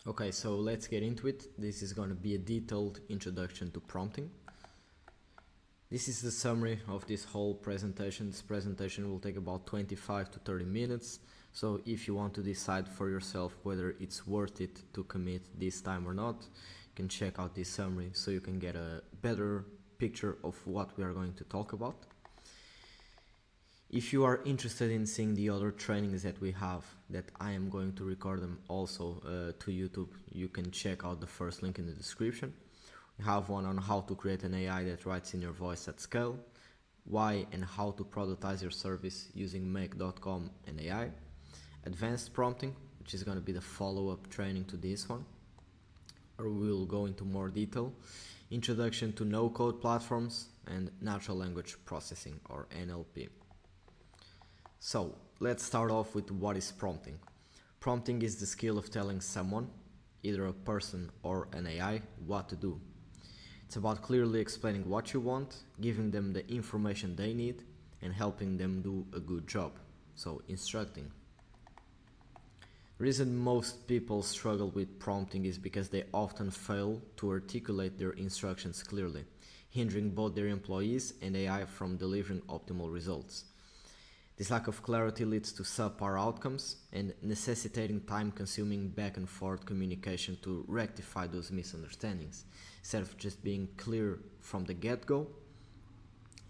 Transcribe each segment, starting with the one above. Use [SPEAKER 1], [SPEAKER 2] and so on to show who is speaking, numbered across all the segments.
[SPEAKER 1] Okay, so let's get into it. This is going to be a detailed introduction to prompting. This is the summary of this whole presentation. This presentation will take about 25 to 30 minutes. So if you want to decide for yourself whether it's worth it to commit this time or not, you can check out this summary so you can get a better picture of what we are going to talk about. If you are interested in seeing the other trainings that we have, that I am going to record them also to YouTube, you can check out the first link in the description. We have one on how to create an AI that writes in your voice at scale, why and how to productize your service using make.com and AI, advanced prompting, which is going to be the follow-up training to this one, or we'll go into more detail, introduction to no-code platforms, and natural language processing, or NLP. So let's start off with what is prompting. Prompting is the skill of telling someone, either a person or an AI, what to do. It's about clearly explaining what you want, giving them the information they need, and helping them do a good job. So instructing. The reason most people struggle with prompting is because they often fail to articulate their instructions clearly, hindering both their employees and AI from delivering optimal results. This lack of clarity leads to subpar outcomes and necessitating time-consuming back-and-forth communication to rectify those misunderstandings. Instead of just being clear from the get-go,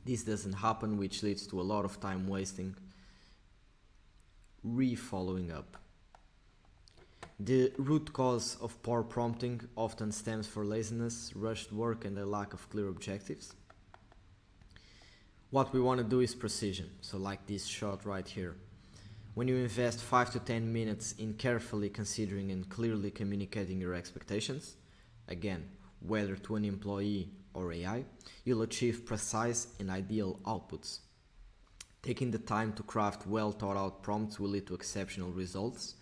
[SPEAKER 1] this doesn't happen, which leads to a lot of time wasting re-following up. The root cause of poor prompting often stems from laziness, rushed work, and a lack of clear objectives. What we want to do is precision, so like this shot right here. When you invest 5 to 10 minutes in carefully considering and clearly communicating your expectations, again, whether to an employee or AI, you'll achieve precise and ideal outputs. Taking the time to craft well thought out prompts will lead to exceptional results,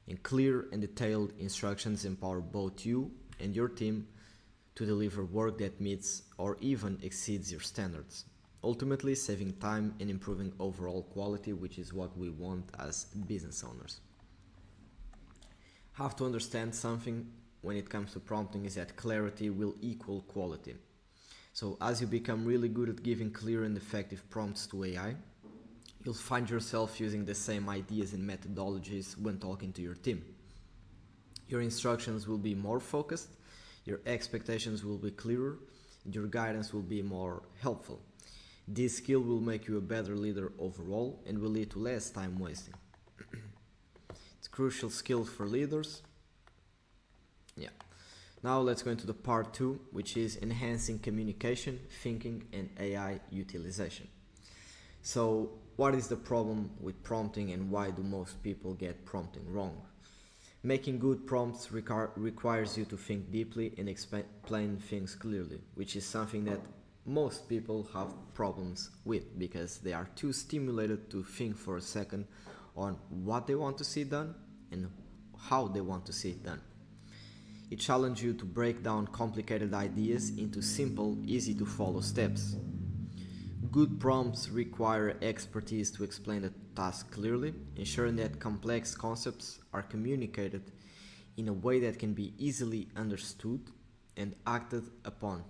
[SPEAKER 1] and clear and detailed instructions empower both you and your team to deliver work that meets or even exceeds your standards, ultimately saving time and improving overall quality, which is what we want as business owners. Have to understand something when it comes to prompting is that clarity will equal quality. So as you become really good at giving clear and effective prompts to AI, you'll find yourself using the same ideas and methodologies when talking to your team. Your instructions will be more focused, your expectations will be clearer, and your guidance will be more helpful. This skill will make you a better leader overall and will lead to less time wasting. It's a crucial skill for leaders. Yeah. Now let's go into the part 2, which is enhancing communication, thinking, and AI utilization. So what is the problem with prompting and why do most people get prompting wrong? Making good prompts requires you to think deeply and explain things clearly, which is something that most people have problems with because they are too stimulated to think for a second on what they want to see done and how they want to see it done. It challenges you to break down complicated ideas into simple, easy to follow steps. Good prompts require expertise to explain the task clearly, ensuring that complex concepts are communicated in a way that can be easily understood and acted upon.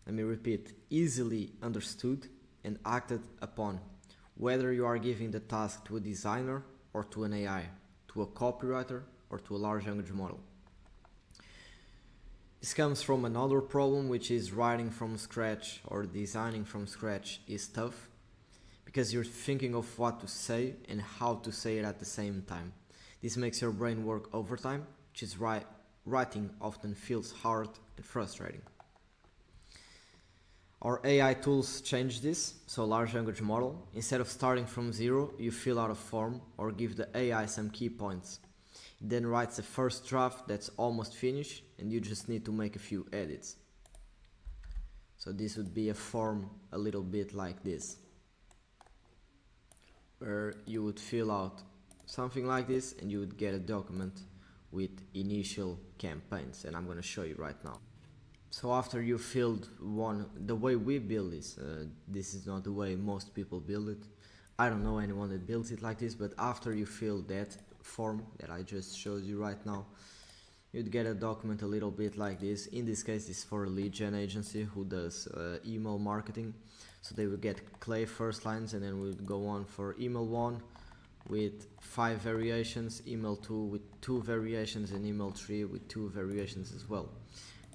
[SPEAKER 1] Let me repeat, easily understood and acted upon, whether you are giving the task to a designer or to an AI, to a copywriter or to a large language model. This comes from another problem, which is writing from scratch or designing from scratch is tough because you're thinking of what to say and how to say it at the same time. This makes your brain work overtime, which is why writing often feels hard and frustrating. Our AI tools change this, so large language model, instead of starting from zero, you fill out a form or give the AI some key points. It then writes a first draft that's almost finished and you just need to make a few edits. So this would be a form a little bit like this, where you would fill out something like this and you would get a document with initial campaigns, and I'm going to show you right now. So after you filled one, the way we build this is not the way most people build it. I don't know anyone that builds it like this, but after you fill that form that I just showed you right now, you'd get a document a little bit like this. In this case, it's for a lead gen agency who does email marketing. So they would get Clay first lines, and then we would go on for email 1 with 5 variations, email 2 with 2 variations, and email 3 with 2 variations as well.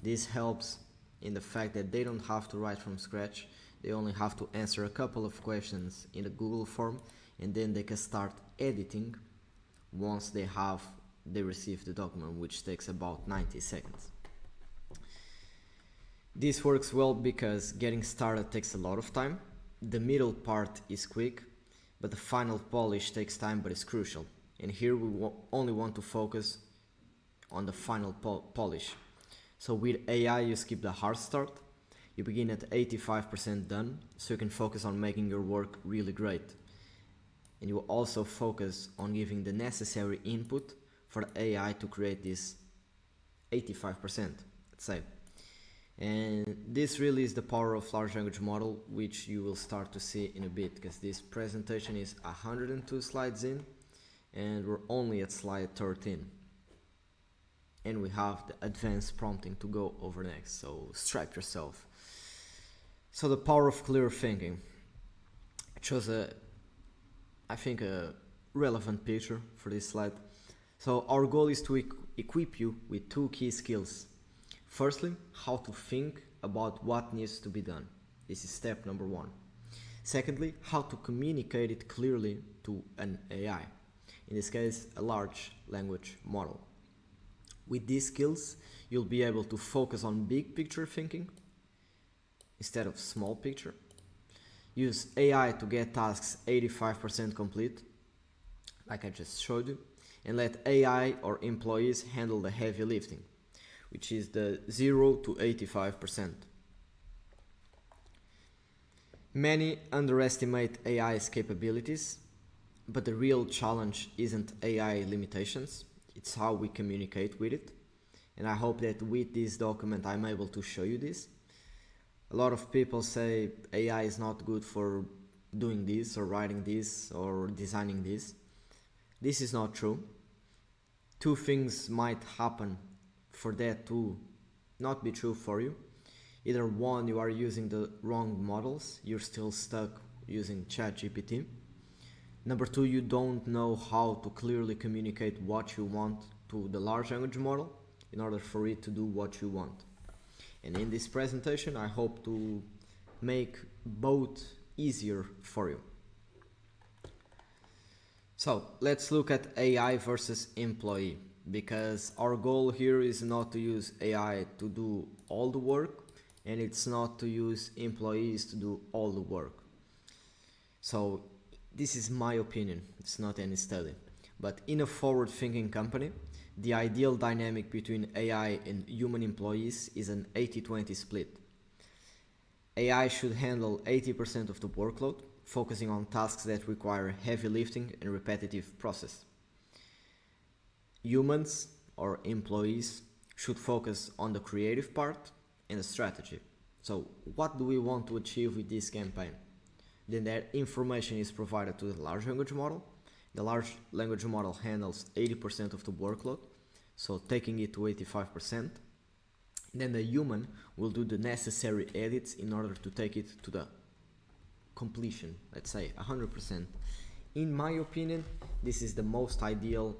[SPEAKER 1] This helps in the fact that they don't have to write from scratch. They only have to answer a couple of questions in the Google form, and then they can start editing once they receive the document, which takes about 90 seconds. This works well because getting started takes a lot of time. The middle part is quick, but the final polish takes time, but it's crucial. And here we only want to focus on the final polish. So with AI, you skip the hard start. You begin at 85% done, so you can focus on making your work really great. And you will also focus on giving the necessary input for the AI to create this 85%, let's say. And this really is the power of large language model, which you will start to see in a bit, because this presentation is 102 slides in, and we're only at slide 13. And we have the advanced prompting to go over next, so strap yourself. So the power of clear thinking. I chose I think a relevant picture for this slide. So our goal is to equip you with 2 key skills. Firstly, how to think about what needs to be done. This is step number 1. Secondly, how to communicate it clearly to an AI. In this case, a large language model. With these skills, you'll be able to focus on big picture thinking instead of small picture. Use AI to get tasks 85% complete, like I just showed you, and let AI or employees handle the heavy lifting, which is the 0 to 85%. Many underestimate AI's capabilities, but the real challenge isn't AI limitations, it's how we communicate with it. And I hope that with this document I'm able to show you this. A lot of people say AI is not good for doing this or writing this or designing this. This is not true. 2 things might happen for that to not be true for you. Either 1, you are using the wrong models, you're still stuck using ChatGPT. Number 2, you don't know how to clearly communicate what you want to the large language model in order for it to do what you want. And in this presentation, I hope to make both easier for you. So let's look at AI versus employee, because our goal here is not to use AI to do all the work, and it's not to use employees to do all the work. So this is my opinion, it's not any study. But in a forward-thinking company, the ideal dynamic between AI and human employees is an 80-20 split. AI should handle 80% of the workload, focusing on tasks that require heavy lifting and repetitive process. Humans, or employees, should focus on the creative part and the strategy. So what do we want to achieve with this campaign? Then that information is provided to the large language model. The large language model handles 80% of the workload, so taking it to 85%. Then the human will do the necessary edits in order to take it to the completion, let's say 100%. In my opinion, this is the most ideal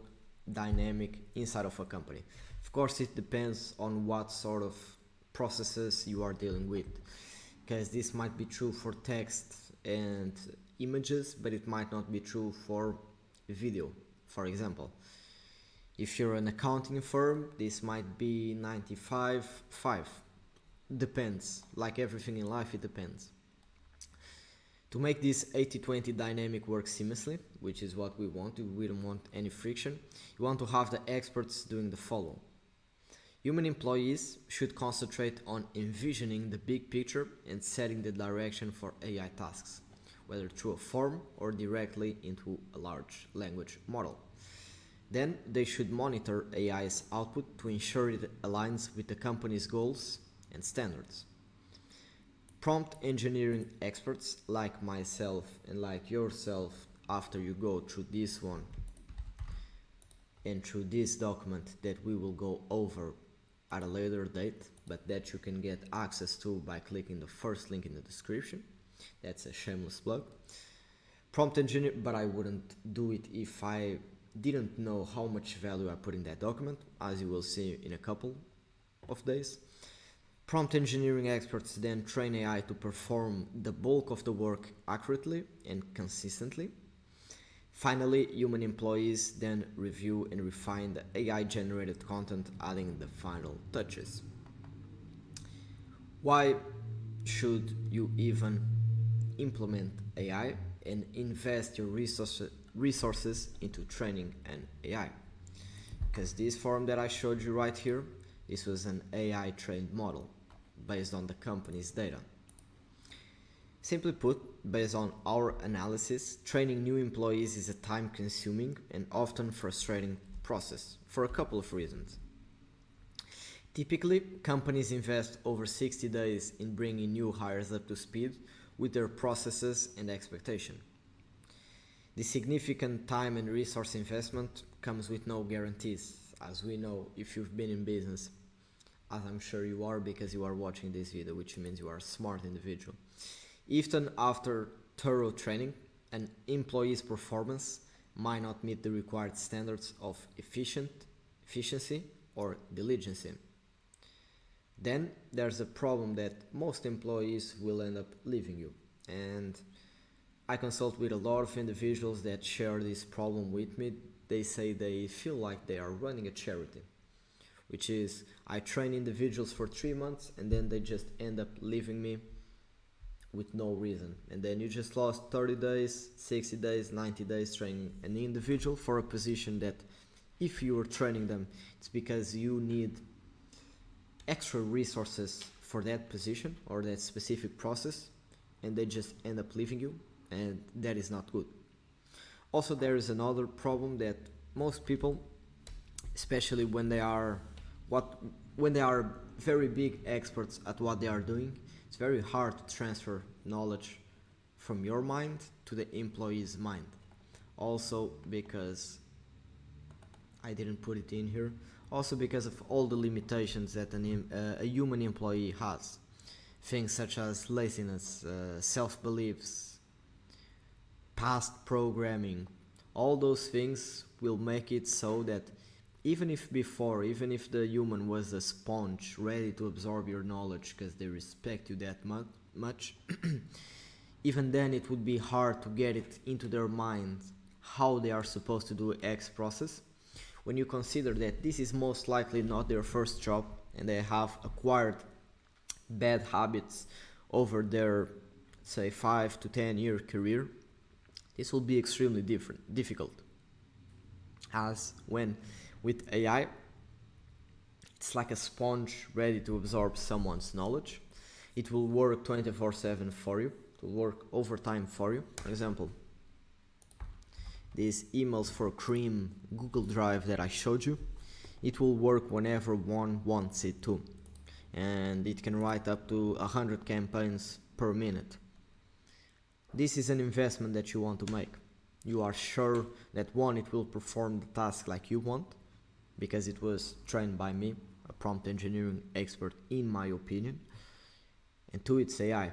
[SPEAKER 1] dynamic inside of a company. Of course, it depends on what sort of processes you are dealing with, because this might be true for text and images, but it might not be true for video, for example. If you're an accounting firm, this might be 95-5. Depends. Like everything in life, it depends. To make this 80-20 dynamic work seamlessly, which is what we want, we don't want any friction, you want to have the experts doing the follow. Human employees should concentrate on envisioning the big picture and setting the direction for AI tasks, whether through a form or directly into a large language model. Then they should monitor AI's output to ensure it aligns with the company's goals and standards. Prompt engineering experts like myself and like yourself, after you go through this one, and through this document that we will go over at a later date, but that you can get access to by clicking the first link in the description. That's a shameless plug. Prompt engineer, but I wouldn't do it if I didn't know how much value I put in that document, as you will see in a couple of days. Prompt engineering experts then train AI to perform the bulk of the work accurately and consistently. Finally, human employees then review and refine the AI-generated content, adding the final touches. Why should you even implement AI and invest your resources into training an AI? Because this form that I showed you right here, this was an AI trained model based on the company's data. Simply put, based on our analysis, training new employees is a time-consuming and often frustrating process for a couple of reasons. Typically, companies invest over 60 days in bringing new hires up to speed with their processes and expectation. The significant time and resource investment comes with no guarantees, as we know if you've been in business, as I'm sure you are because you are watching this video, which means you are a smart individual. Even after thorough training, an employee's performance might not meet the required standards of efficiency or diligence. Then there's a problem that most employees will end up leaving you. And I consult with a lot of individuals that share this problem with me. They say they feel like they are running a charity, which is I train individuals for 3 months and then they just end up leaving me with no reason. And then you just lost 30 days, 60 days, 90 days training an individual for a position that if you were training them, it's because you need extra resources for that position or that specific process, and they just end up leaving you, and that is not good. Also, there is another problem that most people, especially when they are very big experts at what they are doing, it's very hard to transfer knowledge from your mind to the employee's mind. Also because I didn't put it in here, also because of all the limitations that a human employee has. Things such as laziness, self-beliefs, past programming, all those things will make it so that even if the human was a sponge ready to absorb your knowledge because they respect you that much, even then it would be hard to get it into their minds how they are supposed to do X process. When you consider that this is most likely not their first job and they have acquired bad habits over their, say, 5 to 10 year career, this will be extremely difficult. As when with AI, it's like a sponge ready to absorb someone's knowledge. It will work 24/7 for you. It will work overtime for you. For example, these emails for Cream Google Drive that I showed you, it will work whenever one wants it to. And it can write up to 100 campaigns per minute. This is an investment that you want to make. You are sure that one, it will perform the task like you want, because it was trained by me, a prompt engineering expert in my opinion. And two, it's AI.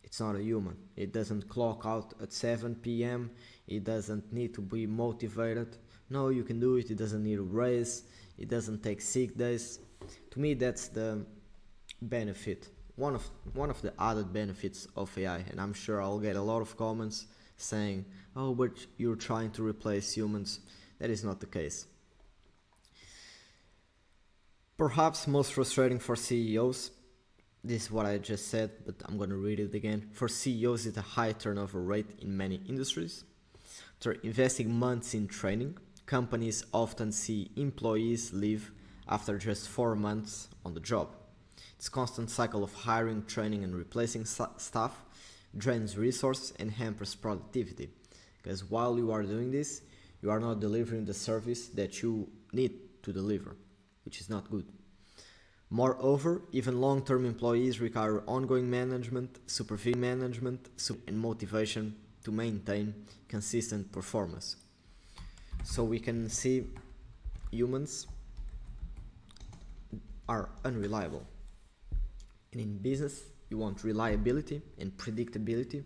[SPEAKER 1] It's not a human. It doesn't clock out at 7 p.m. It doesn't need to be motivated. No, you can do it. It doesn't need a raise. It doesn't take sick days. To me, that's the benefit. One of the added benefits of AI. And I'm sure I'll get a lot of comments saying, oh, but you're trying to replace humans. That is not the case. Perhaps most frustrating for CEOs, this is what I just said, but I'm going to read it again. For CEOs, it's a high turnover rate in many industries. After investing months in training, companies often see employees leave after just 4 months on the job. This constant cycle of hiring, training, and replacing staff drains resources and hampers productivity. Because while you are doing this, you are not delivering the service that you need to deliver, which is not good. Moreover, even long-term employees require ongoing management, supervision management, and motivation to maintain consistent performance. So we can see humans are unreliable. And in business, you want reliability and predictability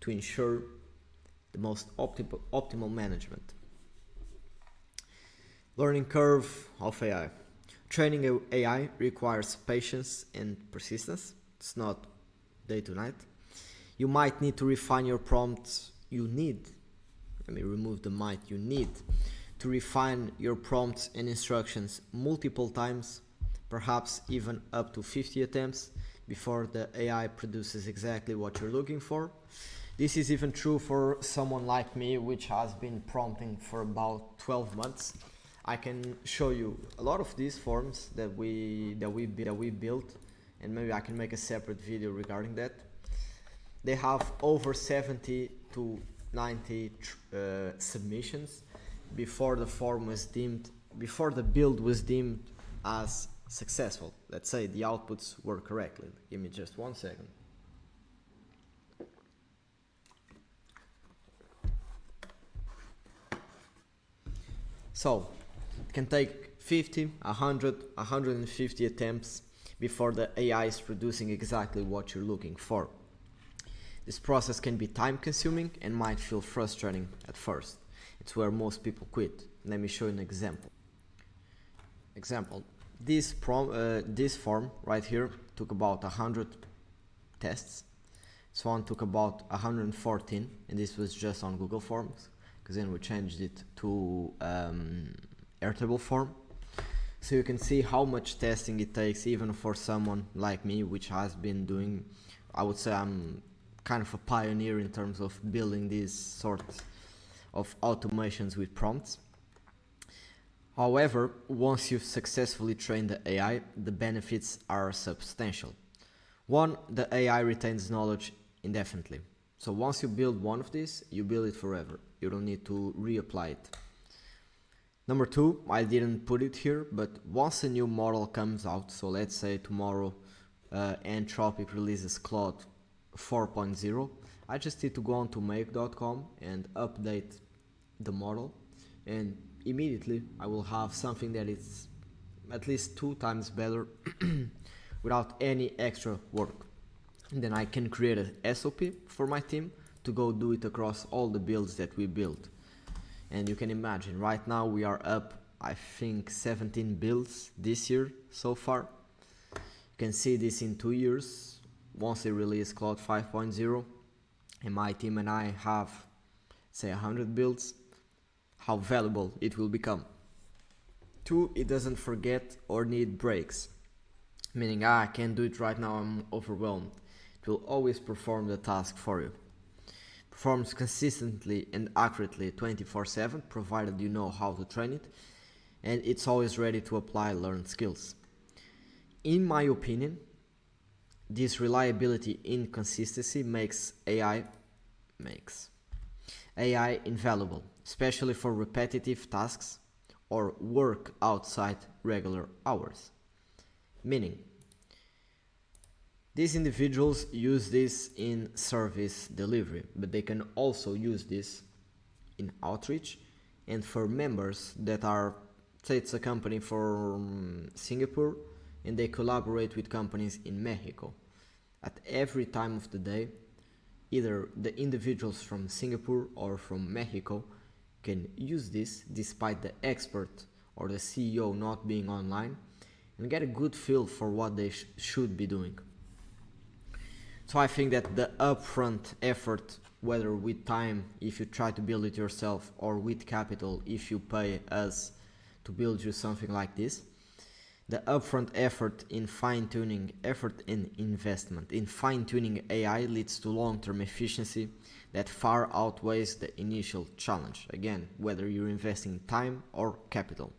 [SPEAKER 1] to ensure the most optimal management. Learning curve of AI. Training AI requires patience and persistence. It's not day to night. You might need to refine your prompts. You need to refine your prompts and instructions multiple times, perhaps even up to 50 attempts before the AI produces exactly what you're looking for. This is even true for someone like me, which has been prompting for about 12 months. I can show you a lot of these forms that we built, and maybe I can make a separate video regarding that. They have over 70 to 90 submissions before the build was deemed as successful. Let's say the outputs were correctly. Give me just 1 second. So it can take 50, 100, 150 attempts before the AI is producing exactly what you're looking for. This process can be time consuming and might feel frustrating at first. It's where most people quit. Let me show you an example. This form right here took about 100 tests. This one took about 114, and this was just on Google Forms, because then we changed it to Airtable form. So you can see how much testing it takes, even for someone like me, which has been doing, I would say I'm kind of a pioneer in terms of building these sorts of automations with prompts. However, once you've successfully trained the AI, the benefits are substantial. One, the AI retains knowledge indefinitely. So once you build one of these, you build it forever. You don't need to reapply it. Number two, I didn't put it here, but once a new model comes out, so let's say tomorrow Anthropic releases Claude 4.0, I just need to go on to make.com and update the model, and immediately I will have something that is at least 2 times better without any extra work. And then I can create a SOP for my team to go do it across all the builds that we built. And you can imagine, right now we are up, I think, 17 builds this year so far. You can see this in 2 years, once they release Claude 5.0, and my team and I have, say, 100 builds, how valuable it will become. 2, it doesn't forget or need breaks, meaning I can't do it right now, I'm overwhelmed. It will always perform the task for you. Performs consistently and accurately 24/7, provided you know how to train it, and it's always ready to apply learned skills. In my opinion, this reliability and consistency makes AI invaluable, especially for repetitive tasks or work outside regular hours. Meaning, these individuals use this in service delivery, but they can also use this in outreach and for members that are, say it's a company from Singapore and they collaborate with companies in Mexico. At every time of the day, either the individuals from Singapore or from Mexico can use this despite the expert or the CEO not being online, and get a good feel for what they should be doing. So I think that the upfront effort, whether with time if you try to build it yourself or with capital if you pay us to build you something like this, the upfront effort in fine-tuning, effort in investment in fine-tuning AI leads to long-term efficiency that far outweighs the initial challenge. Again, whether you're investing time or capital.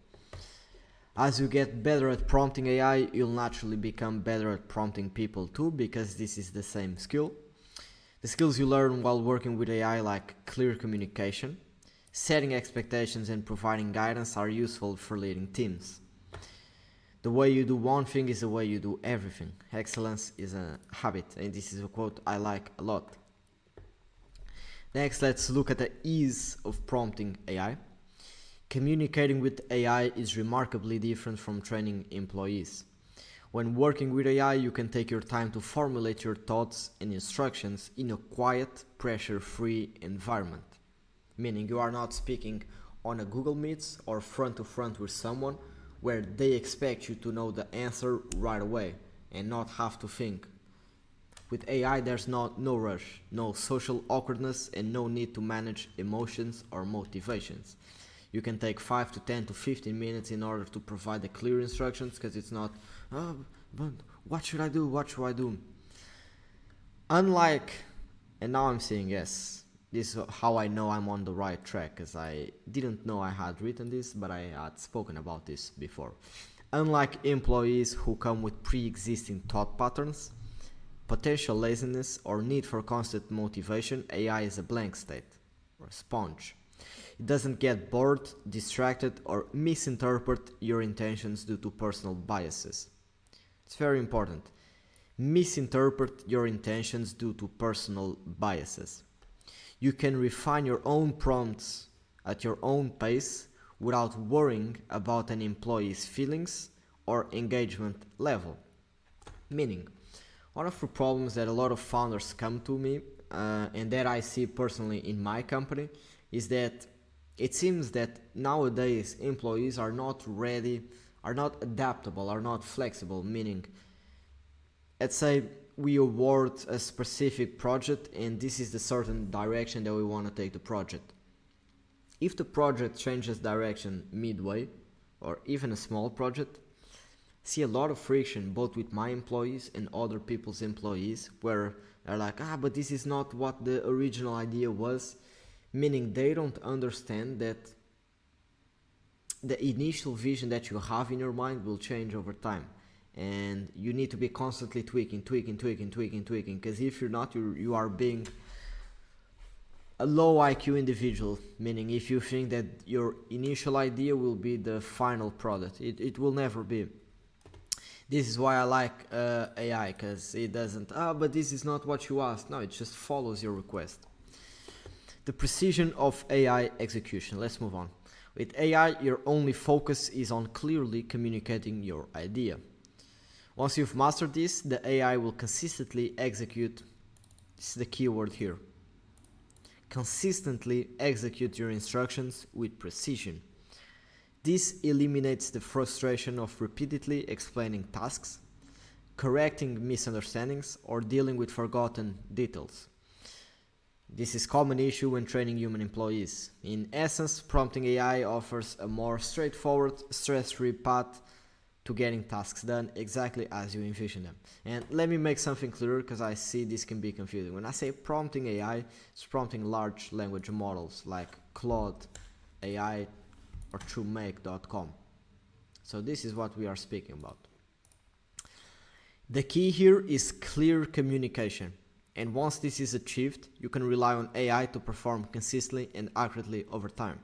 [SPEAKER 1] As you get better at prompting AI, you'll naturally become better at prompting people too, because this is the same skill. The skills you learn while working with AI, like clear communication, setting expectations and providing guidance, are useful for leading teams. The way you do one thing is the way you do everything. Excellence is a habit, and this is a quote I like a lot. Next, let's look at the ease of prompting AI. Communicating with AI is remarkably different from training employees. When working with AI, you can take your time to formulate your thoughts and instructions in a quiet, pressure-free environment. Meaning you are not speaking on a Google Meets or front to front with someone where they expect you to know the answer right away and not have to think. With AI, there's no rush, no social awkwardness, and no need to manage emotions or motivations. You can take 5 to 10 to 15 minutes in order to provide the clear instructions, because it's not, oh, but what should I do? What should I do? Unlike, and now I'm saying yes, this is how I know I'm on the right track, because I didn't know I had written this, but I had spoken about this before. Unlike employees who come with pre-existing thought patterns, potential laziness, or need for constant motivation, AI is a blank state, or a sponge. It doesn't get bored, distracted, or misinterpret your intentions due to personal biases. It's very important. Misinterpret your intentions due to personal biases. You can refine your own prompts at your own pace without worrying about an employee's feelings or engagement level. Meaning, one of the problems that a lot of founders come to me, and that I see personally in my company, is that it seems that nowadays employees are not ready, are not adaptable, are not flexible. Meaning, let's say we award a specific project and this is the certain direction that we want to take the project. If the project changes direction midway, or even a small project, see a lot of friction both with my employees and other people's employees, where they're like, but this is not what the original idea was. Meaning they don't understand that the initial vision that you have in your mind will change over time, and you need to be constantly tweaking, because if you're not, you are being a low IQ individual. Meaning if you think that your initial idea will be the final product, it will never be. This is why I like AI, because it doesn't, but this is not what you asked. No, it just follows your request. The precision of AI execution. Let's move on. With AI, your only focus is on clearly communicating your idea. Once you've mastered this, the AI will consistently execute, this is the key word here, consistently execute your instructions with precision. This eliminates the frustration of repeatedly explaining tasks, correcting misunderstandings, or dealing with forgotten details. This is a common issue when training human employees. In essence, prompting AI offers a more straightforward, stress-free path to getting tasks done exactly as you envision them. And let me make something clearer, because I see this can be confusing. When I say prompting AI, it's prompting large language models like Claude AI or TrueMake.com. So this is what we are speaking about. The key here is clear communication. And once this is achieved, you can rely on AI to perform consistently and accurately over time.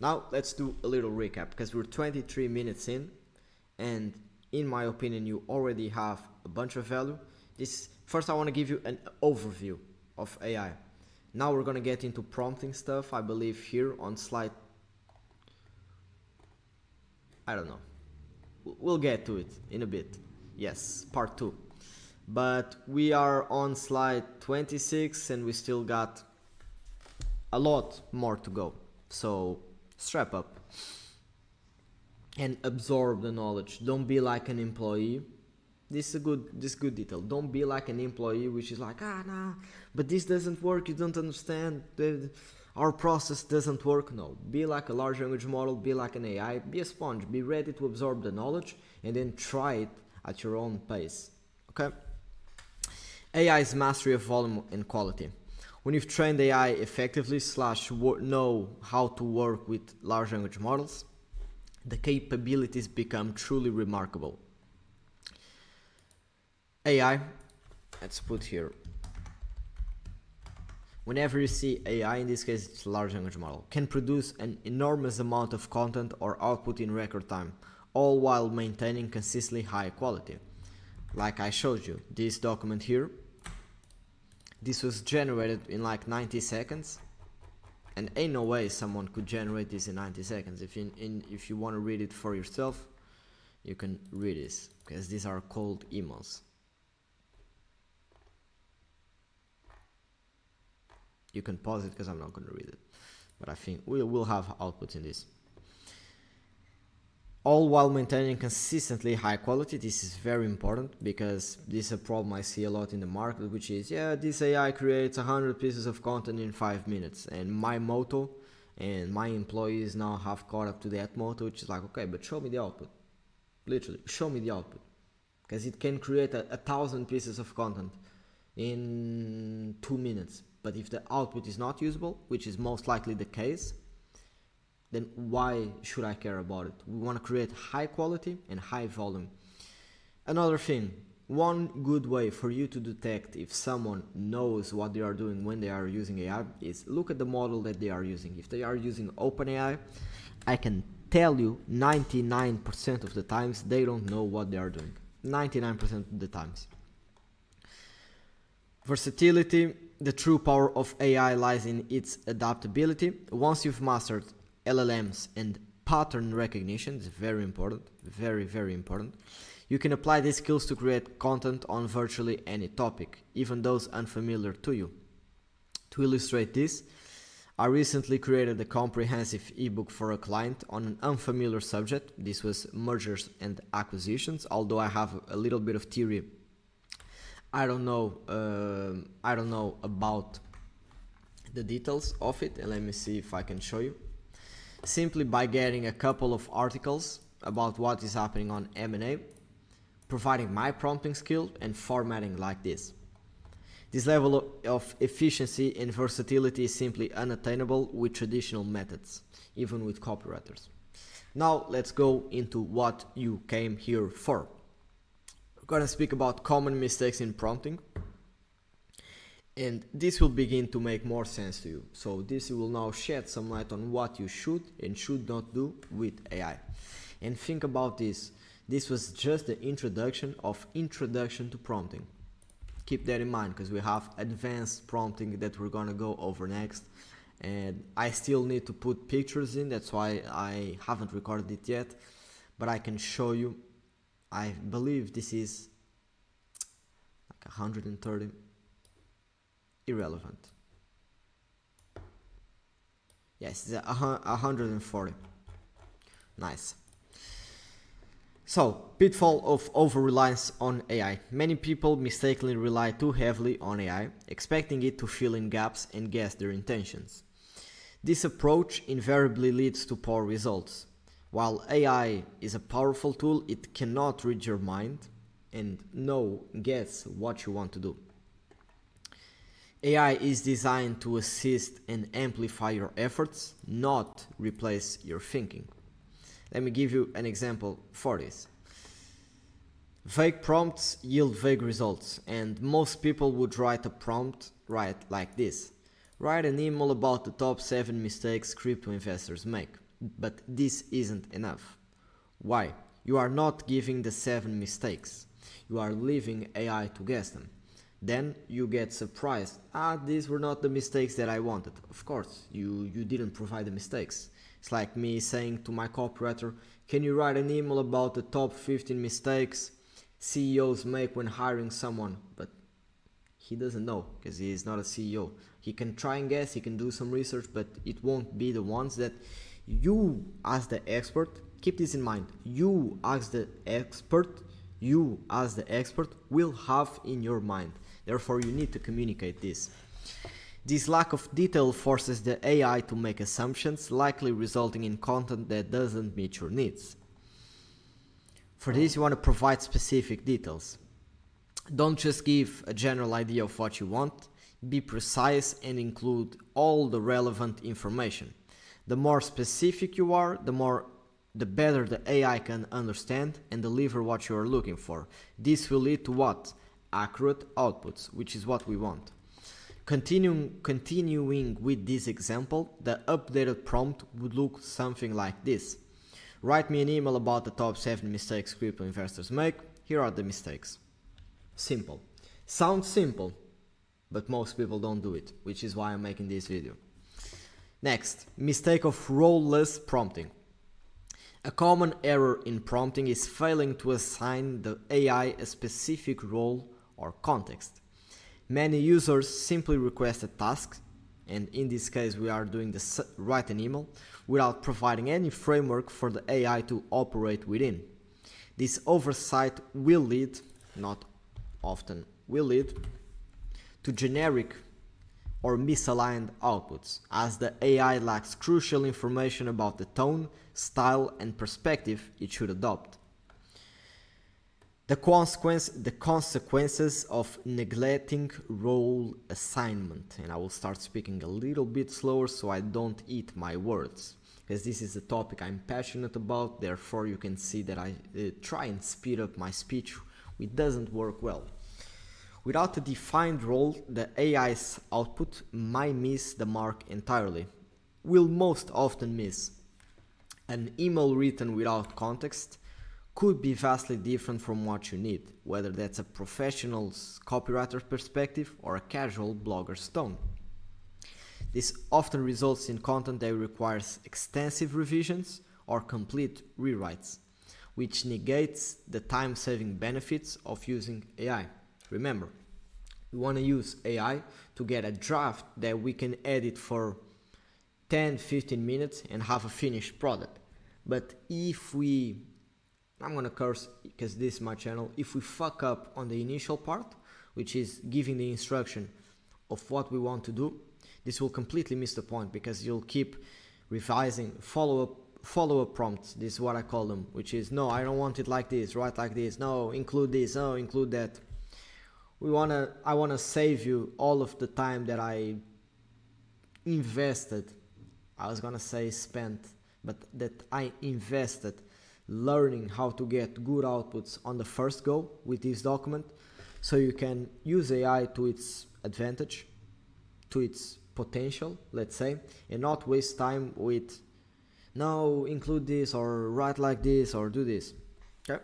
[SPEAKER 1] Now let's do a little recap, because we're 23 minutes in, and in my opinion you already have a bunch of value. First I want to give you an overview of AI. Now we're going to get into prompting stuff, I believe here on slide, I don't know, we'll get to it in a bit. Yes, part 2. But we are on slide 26 and we still got a lot more to go. So strap up and absorb the knowledge. Don't be like an employee. This is a good detail. Don't be like an employee which is like, nah, but this doesn't work, you don't understand, our process doesn't work. No, be like a large language model, be like an AI, be a sponge, be ready to absorb the knowledge and then try it at your own pace. Okay? AI is mastery of volume and quality. When you've trained AI effectively / know how to work with large language models, the capabilities become truly remarkable. AI, let's put here, whenever you see AI, in this case it's a large language model, can produce an enormous amount of content or output in record time, all while maintaining consistently high quality. Like I showed you, this document here, this was generated in like 90 seconds And ain't no way someone could generate this in 90 seconds. If you want to read it for yourself, you can read this, because these are cold emails. You can pause it because I'm not going to read it, but I think we will have outputs in this. All while maintaining consistently high quality. This is very important, because this is a problem I see a lot in the market, which is, yeah, this AI creates 100 pieces of content in 5 minutes, and my motto and my employees now have caught up to that motto, which is like, okay, but show me the output. Literally, show me the output, because it can create 1,000 pieces of content in 2 minutes. But if the output is not usable, which is most likely the case, then why should I care about it? We want to create high quality and high volume. Another thing, one good way for you to detect if someone knows what they are doing when they are using AI is look at the model that they are using. If they are using OpenAI, I can tell you 99% of the times they don't know what they are doing. 99% of the times. Versatility. The true power of AI lies in its adaptability. Once you've mastered LLMs and pattern recognition, it's very important, very, very important. You can apply these skills to create content on virtually any topic, even those unfamiliar to you. To illustrate this, I recently created a comprehensive ebook for a client on an unfamiliar subject. This was mergers and acquisitions, although I have a little bit of theory. I don't know about the details of it, and let me see if I can show you. Simply by getting a couple of articles about what is happening on M&A, providing my prompting skill and formatting like this. This level of efficiency and versatility is simply unattainable with traditional methods, even with copywriters. Now let's go into what you came here for. We're going to speak about common mistakes in prompting, and this will begin to make more sense to you. So this will now shed some light on what you should and should not do with AI. And think about this. This was just the introduction to prompting. Keep that in mind, because we have advanced prompting that we're going to go over next. And I still need to put pictures in. That's why I haven't recorded it yet. But I can show you. I believe this is like 130. Irrelevant. Yes, it's 140. Nice. So, pitfall of over-reliance on AI. Many people mistakenly rely too heavily on AI, expecting it to fill in gaps and guess their intentions. This approach invariably leads to poor results. While AI is a powerful tool, it cannot read your mind and guess what you want to do. AI is designed to assist and amplify your efforts, not replace your thinking. Let me give you an example for this. Vague prompts yield vague results, and most people would write a prompt like this. Write an email about the top 7 mistakes crypto investors make. But this isn't enough. Why? You are not giving the 7 mistakes. You are leaving AI to guess them. Then you get surprised. These were not the mistakes that I wanted. Of course, you didn't provide the mistakes. It's like me saying to my copywriter, can you write an email about the top 15 mistakes CEOs make when hiring someone? But he doesn't know, because he is not a CEO. He can try and guess, he can do some research, but it won't be the ones that you as the expert, keep this in mind, you as the expert will have in your mind. Therefore, you need to communicate this. This lack of detail forces the AI to make assumptions, likely resulting in content that doesn't meet your needs. For this, you want to provide specific details. Don't just give a general idea of what you want. Be precise and include all the relevant information. The more specific you are, the better the AI can understand and deliver what you are looking for. This will lead to what? Accurate outputs, which is what we want. Continuing with this example, the updated prompt would look something like this. Write me an email about the top 7 mistakes crypto investors make. Here are the mistakes. Simple. Sounds simple, but most people don't do it, which is why I'm making this video. Next, mistake of role-less prompting. A common error in prompting is failing to assign the AI a specific role or context. Many users simply request a task, and in this case we are doing the write an email, without providing any framework for the AI to operate within. This oversight will lead, not often will lead, to generic or misaligned outputs, as the AI lacks crucial information about the tone, style, and perspective it should adopt. The consequences of neglecting role assignment, and I will start speaking a little bit slower so I don't eat my words, because this is a topic I'm passionate about. Therefore you can see that I try and speed up my speech, which doesn't work well. Without a defined role, the AI's output might miss the mark entirely. Will most often miss. An email written without context could be vastly different from what you need, whether that's a professional's copywriter perspective or a casual blogger's tone. This often results in content that requires extensive revisions or complete rewrites, which negates the time-saving benefits of using AI. Remember, we want to use AI to get a draft that we can edit for 10-15 minutes and have a finished product. But if we, I'm gonna curse because this is my channel, if we fuck up on the initial part, which is giving the instruction of what we want to do, this will completely miss the point, because you'll keep revising follow-up prompts. This is what I call them, which is, no, I don't want it like this, write like this, no, include this, no, include that. I wanna save you all of the time that I invested, I was gonna say spent, but that I invested learning how to get good outputs on the first go with this document, so you can use AI to its advantage, to its potential, let's say, and not waste time with, no, include this, or write like this, or do this. Okay?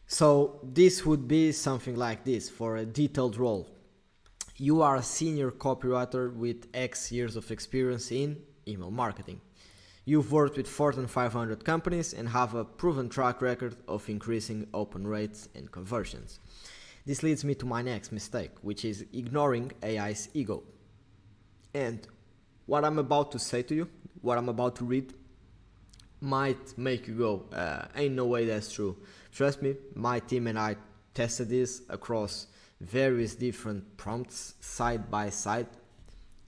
[SPEAKER 1] So this would be something like this for a detailed role. You are a senior copywriter with X years of experience in email marketing. You've worked with Fortune 500 companies and have a proven track record of increasing open rates and conversions. This leads me to my next mistake, which is ignoring AI's ego. And what I'm about to say to you, what I'm about to read, might make you go, ain't no way that's true. Trust me, my team and I tested this across various different prompts side by side,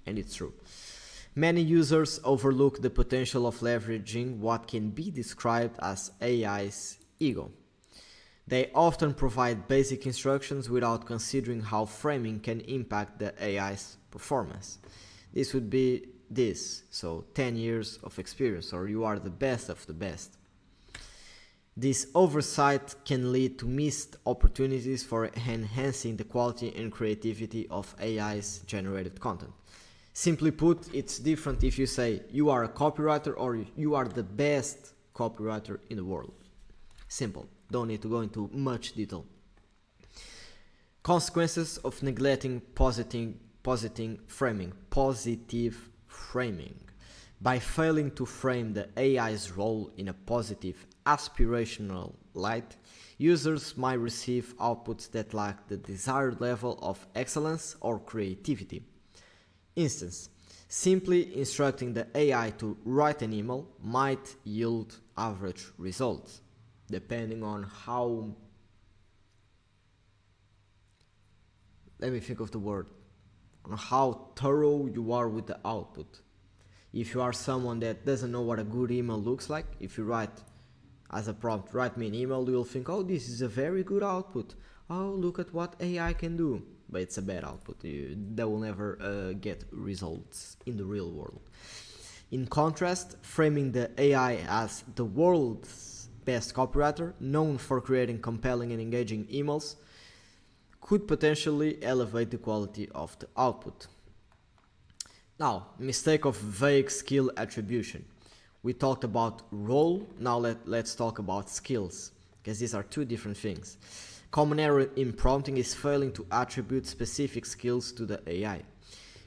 [SPEAKER 1] and it's true. Many users overlook the potential of leveraging what can be described as AI's ego. They often provide basic instructions without considering how framing can impact the AI's performance. This would be this, so 10 years of experience, or you are the best of the best. This oversight can lead to missed opportunities for enhancing the quality and creativity of AI's generated content. Simply put, it's different if you say you are a copywriter or you are the best copywriter in the world. Simple, don't need to go into much detail. Consequences of neglecting positive framing. By failing to frame the AI's role in a positive, aspirational light, users might receive outputs that lack the desired level of excellence or creativity. Instance, simply instructing the AI to write an email might yield average results, depending on how, let me think of the word, on how thorough you are with the output. If you are someone that doesn't know what a good email looks like, if you write as a prompt, write me an email, you'll think, oh, this is a very good output. Oh, look at what AI can do. But it's a bad output. They will never get results in the real world. In contrast, framing the AI as the world's best copywriter, known for creating compelling and engaging emails, could potentially elevate the quality of the output. Now, mistake of vague skill attribution. We talked about role, now let's talk about skills, because these are two different things. Common error in prompting is failing to attribute specific skills to the AI.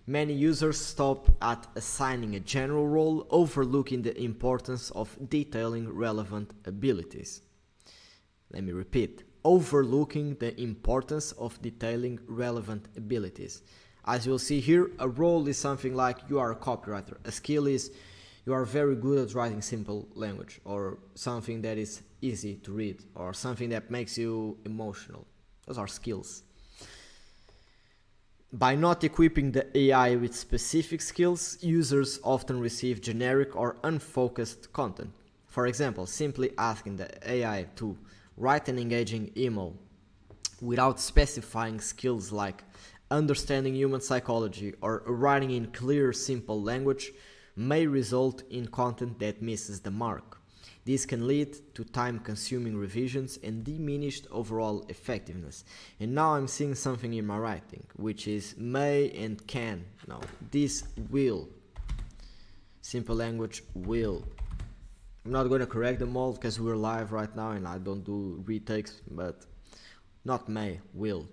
[SPEAKER 1] Many users stop at assigning a general role, overlooking the importance of detailing relevant abilities. Let me repeat, overlooking the importance of detailing relevant abilities. As you'll see here, a role is something like you are a copywriter. A skill is you are very good at writing simple language, or something that is easy to read, or something that makes you emotional. Those are skills. By not equipping the AI with specific skills, users often receive generic or unfocused content. For example, simply asking the AI to write an engaging email without specifying skills like understanding human psychology or writing in clear, simple language may result in content that misses the mark. This can lead to time-consuming revisions and diminished overall effectiveness. And now I'm seeing something in my writing, which is may and can. No, this will. Simple language will. I'm not going to correct them all because we're live right now and I don't do retakes, but not may, will.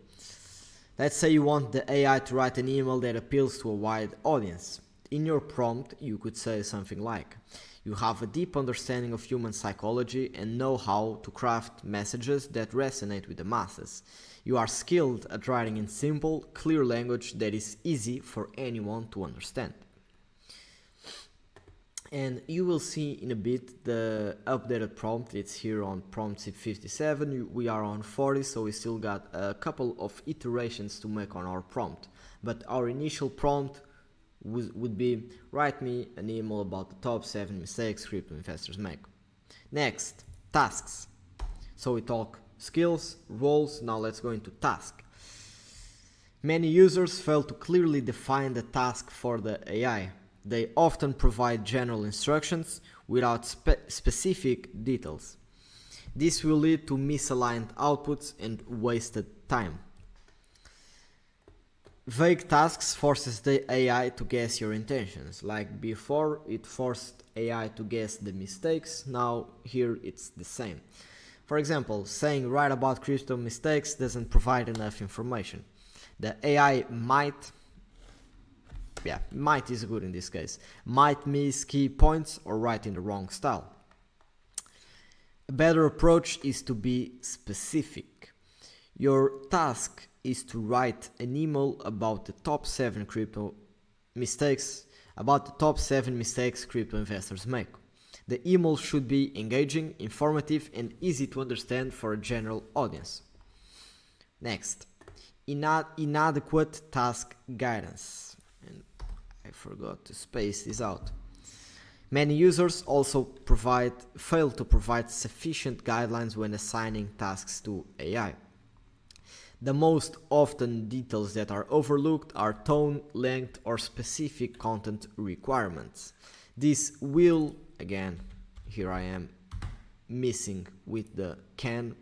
[SPEAKER 1] Let's say you want the AI to write an email that appeals to a wide audience. In your prompt, you could say something like, you have a deep understanding of human psychology and know how to craft messages that resonate with the masses. You are skilled at writing in simple, clear language that is easy for anyone to understand. And you will see in a bit the updated prompt. It's here on prompt 57. We are on 40, so we still got a couple of iterations to make on our prompt. But our initial prompt would be, write me an email about the top 7 mistakes crypto investors make. Next, tasks. So we talk skills, roles, now let's go into task. Many users fail to clearly define the task for the AI. They often provide general instructions without specific details. This will lead to misaligned outputs and wasted time. Vague tasks forces the AI to guess your intentions. Like before, it forced AI to guess the mistakes. Now here it's the same. For example, saying write about crypto mistakes doesn't provide enough information. The AI might is good in this case, might miss key points or write in the wrong style. A better approach is to be specific. Your task is to write an email about the top 7 mistakes crypto investors make. The email should be engaging, informative, and easy to understand for a general audience. Next, inadequate task guidance. And I forgot to space this out. Many users also fail to provide sufficient guidelines when assigning tasks to AI. The most often details that are overlooked are tone, length, or specific content requirements. This will, again, here I am missing with the can.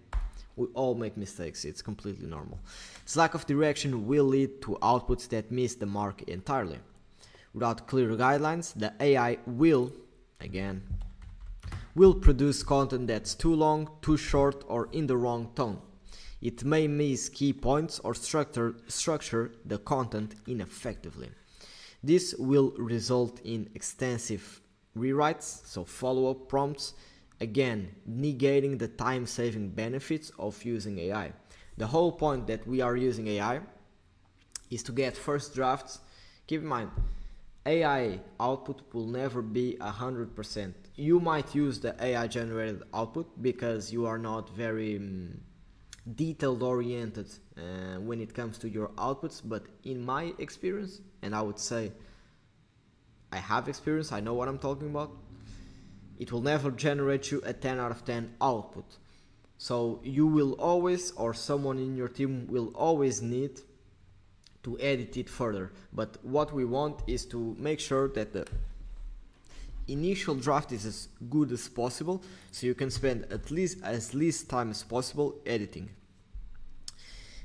[SPEAKER 1] We all make mistakes, it's completely normal. This lack of direction will lead to outputs that miss the mark entirely. Without clear guidelines, the AI will produce content that's too long, too short, or in the wrong tone. It may miss key points or structure the content ineffectively. This will result in extensive rewrites, so follow-up prompts, again, negating the time-saving benefits of using AI. The whole point that we are using AI is to get first drafts. Keep in mind, AI output will never be 100%. You might use the AI generated output because you are not very detailed oriented when it comes to your outputs, but in my experience, and I would say I have experience, I know what I'm talking about, it will never generate you a 10 out of 10 output. So you will always, or someone in your team will always need to edit it further. But what we want is to make sure that the initial draft is as good as possible, so you can spend at least as least time as possible editing.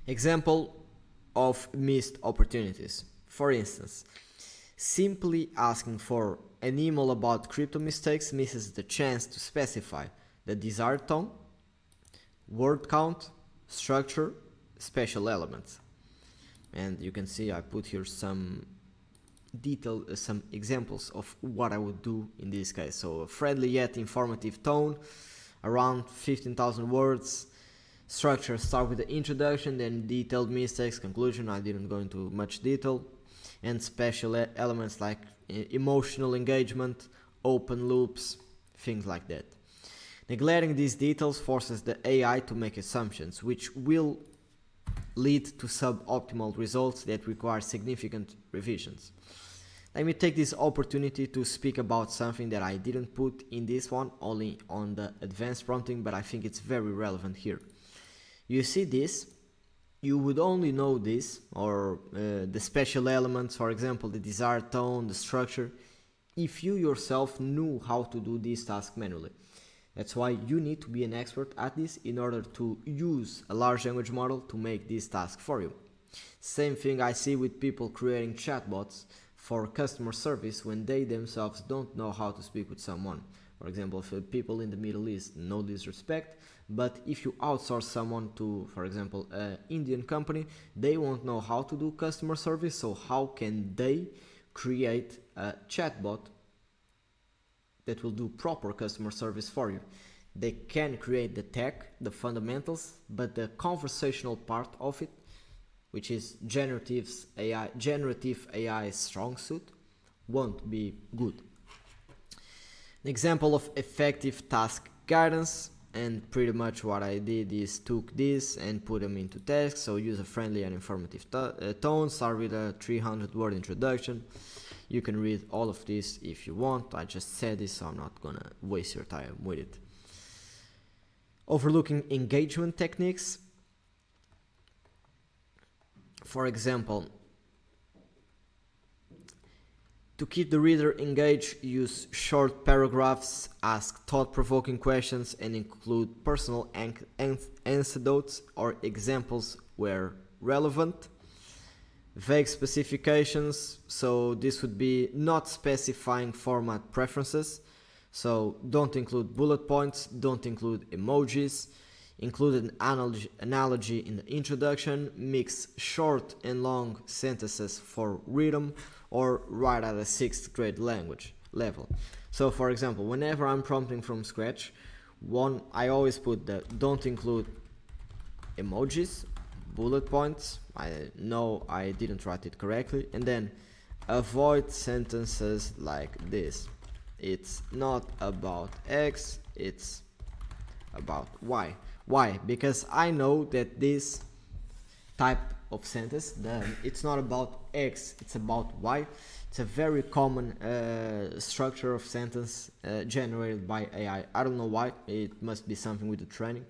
[SPEAKER 1] Example of missed opportunities. For instance, simply asking for an email about crypto mistakes misses the chance to specify the desired tone, word count, structure, special elements. And you can see I put here some detail some examples of what I would do in this case. So a friendly yet informative tone, around 15,000 words. Structure, start with the introduction, then detailed mistakes, conclusion. I didn't go into much detail. And special elements like emotional engagement, open loops, things like that. Neglecting these details forces the AI to make assumptions, which will lead to suboptimal results that require significant revisions. Let me take this opportunity to speak about something that I didn't put in this one, only on the advanced prompting, but I think it's very relevant here. You see this, you would only know this, or the special elements, for example, the desired tone, the structure, if you yourself knew how to do this task manually. That's why you need to be an expert at this in order to use a large language model to make this task for you. Same thing I see with people creating chatbots for customer service when they themselves don't know how to speak with someone. For example, if people in the Middle East, no disrespect, but if you outsource someone to, for example, an Indian company, they won't know how to do customer service, so how can they create a chatbot that will do proper customer service for you? They can create the tech, the fundamentals, but the conversational part of it, which is generative AI strong suit, won't be good. An example of effective task guidance, and pretty much what I did is took this and put them into tasks. So user-friendly and informative tone, start with a 300-word introduction. You can read all of this if you want. I just said this, so I'm not gonna waste your time with it. Overlooking engagement techniques. For example, to keep the reader engaged, use short paragraphs, ask thought-provoking questions, and include personal anecdotes or examples where relevant. Vague specifications, so this would be not specifying format preferences. So don't include bullet points, don't include emojis, include an analogy in the introduction, mix short and long sentences for rhythm, or write at a 6th grade language level. So for example, whenever I'm prompting from scratch, I always put the don't include emojis, bullet points, I know I didn't write it correctly, and then avoid sentences like this. It's not about X, it's about Y. Why? Because I know that this type of sentence, it's not about X, it's about Y. It's a very common structure of sentence generated by AI. I don't know why, it must be something with the training.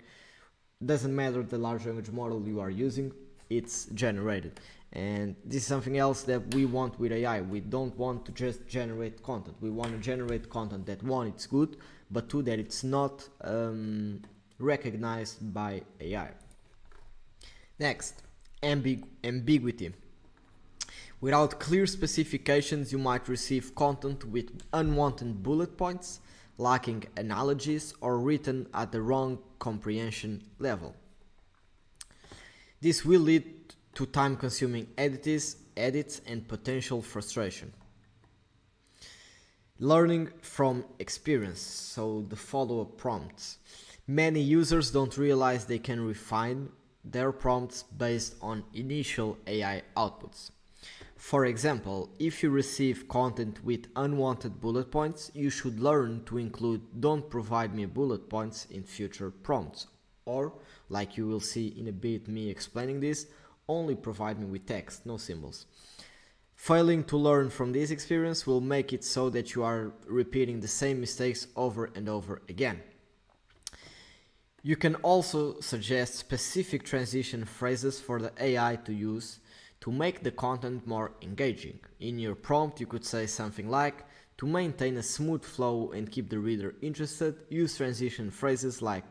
[SPEAKER 1] Doesn't matter the large language model you are using, it's generated. And this is something else that we want with AI. We don't want to just generate content. We want to generate content that, one, it's good, but two, that it's not recognized by AI. Next, ambiguity. Without clear specifications, you might receive content with unwanted bullet points, lacking analogies, or written at the wrong comprehension level. This will lead to time-consuming edits and potential frustration. Learning from experience, so the follow-up prompts. Many users don't realize they can refine their prompts based on initial AI outputs. For example, if you receive content with unwanted bullet points, you should learn to include "don't provide me bullet points" in future prompts. Or, like you will see in a bit me explaining this, only provide me with text, no symbols. Failing to learn from this experience will make it so that you are repeating the same mistakes over and over again. You can also suggest specific transition phrases for the AI to use to make the content more engaging. In your prompt, you could say something like, "To maintain a smooth flow and keep the reader interested, use transition phrases like,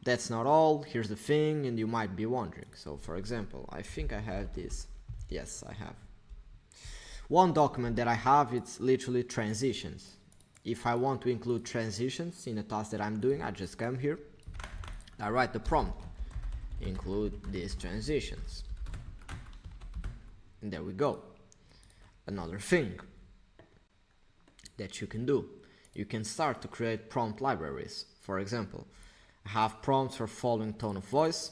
[SPEAKER 1] 'That's not all, here's the thing,' and you might be wondering." So for example, I think I have this. Yes, I have. One document that I have, it's literally transitions. If I want to include transitions in a task that I'm doing, I just come here, I write the prompt, include these transitions. And there we go. another thing that you can do. You can start to create prompt libraries. For example, I have prompts for following tone of voice.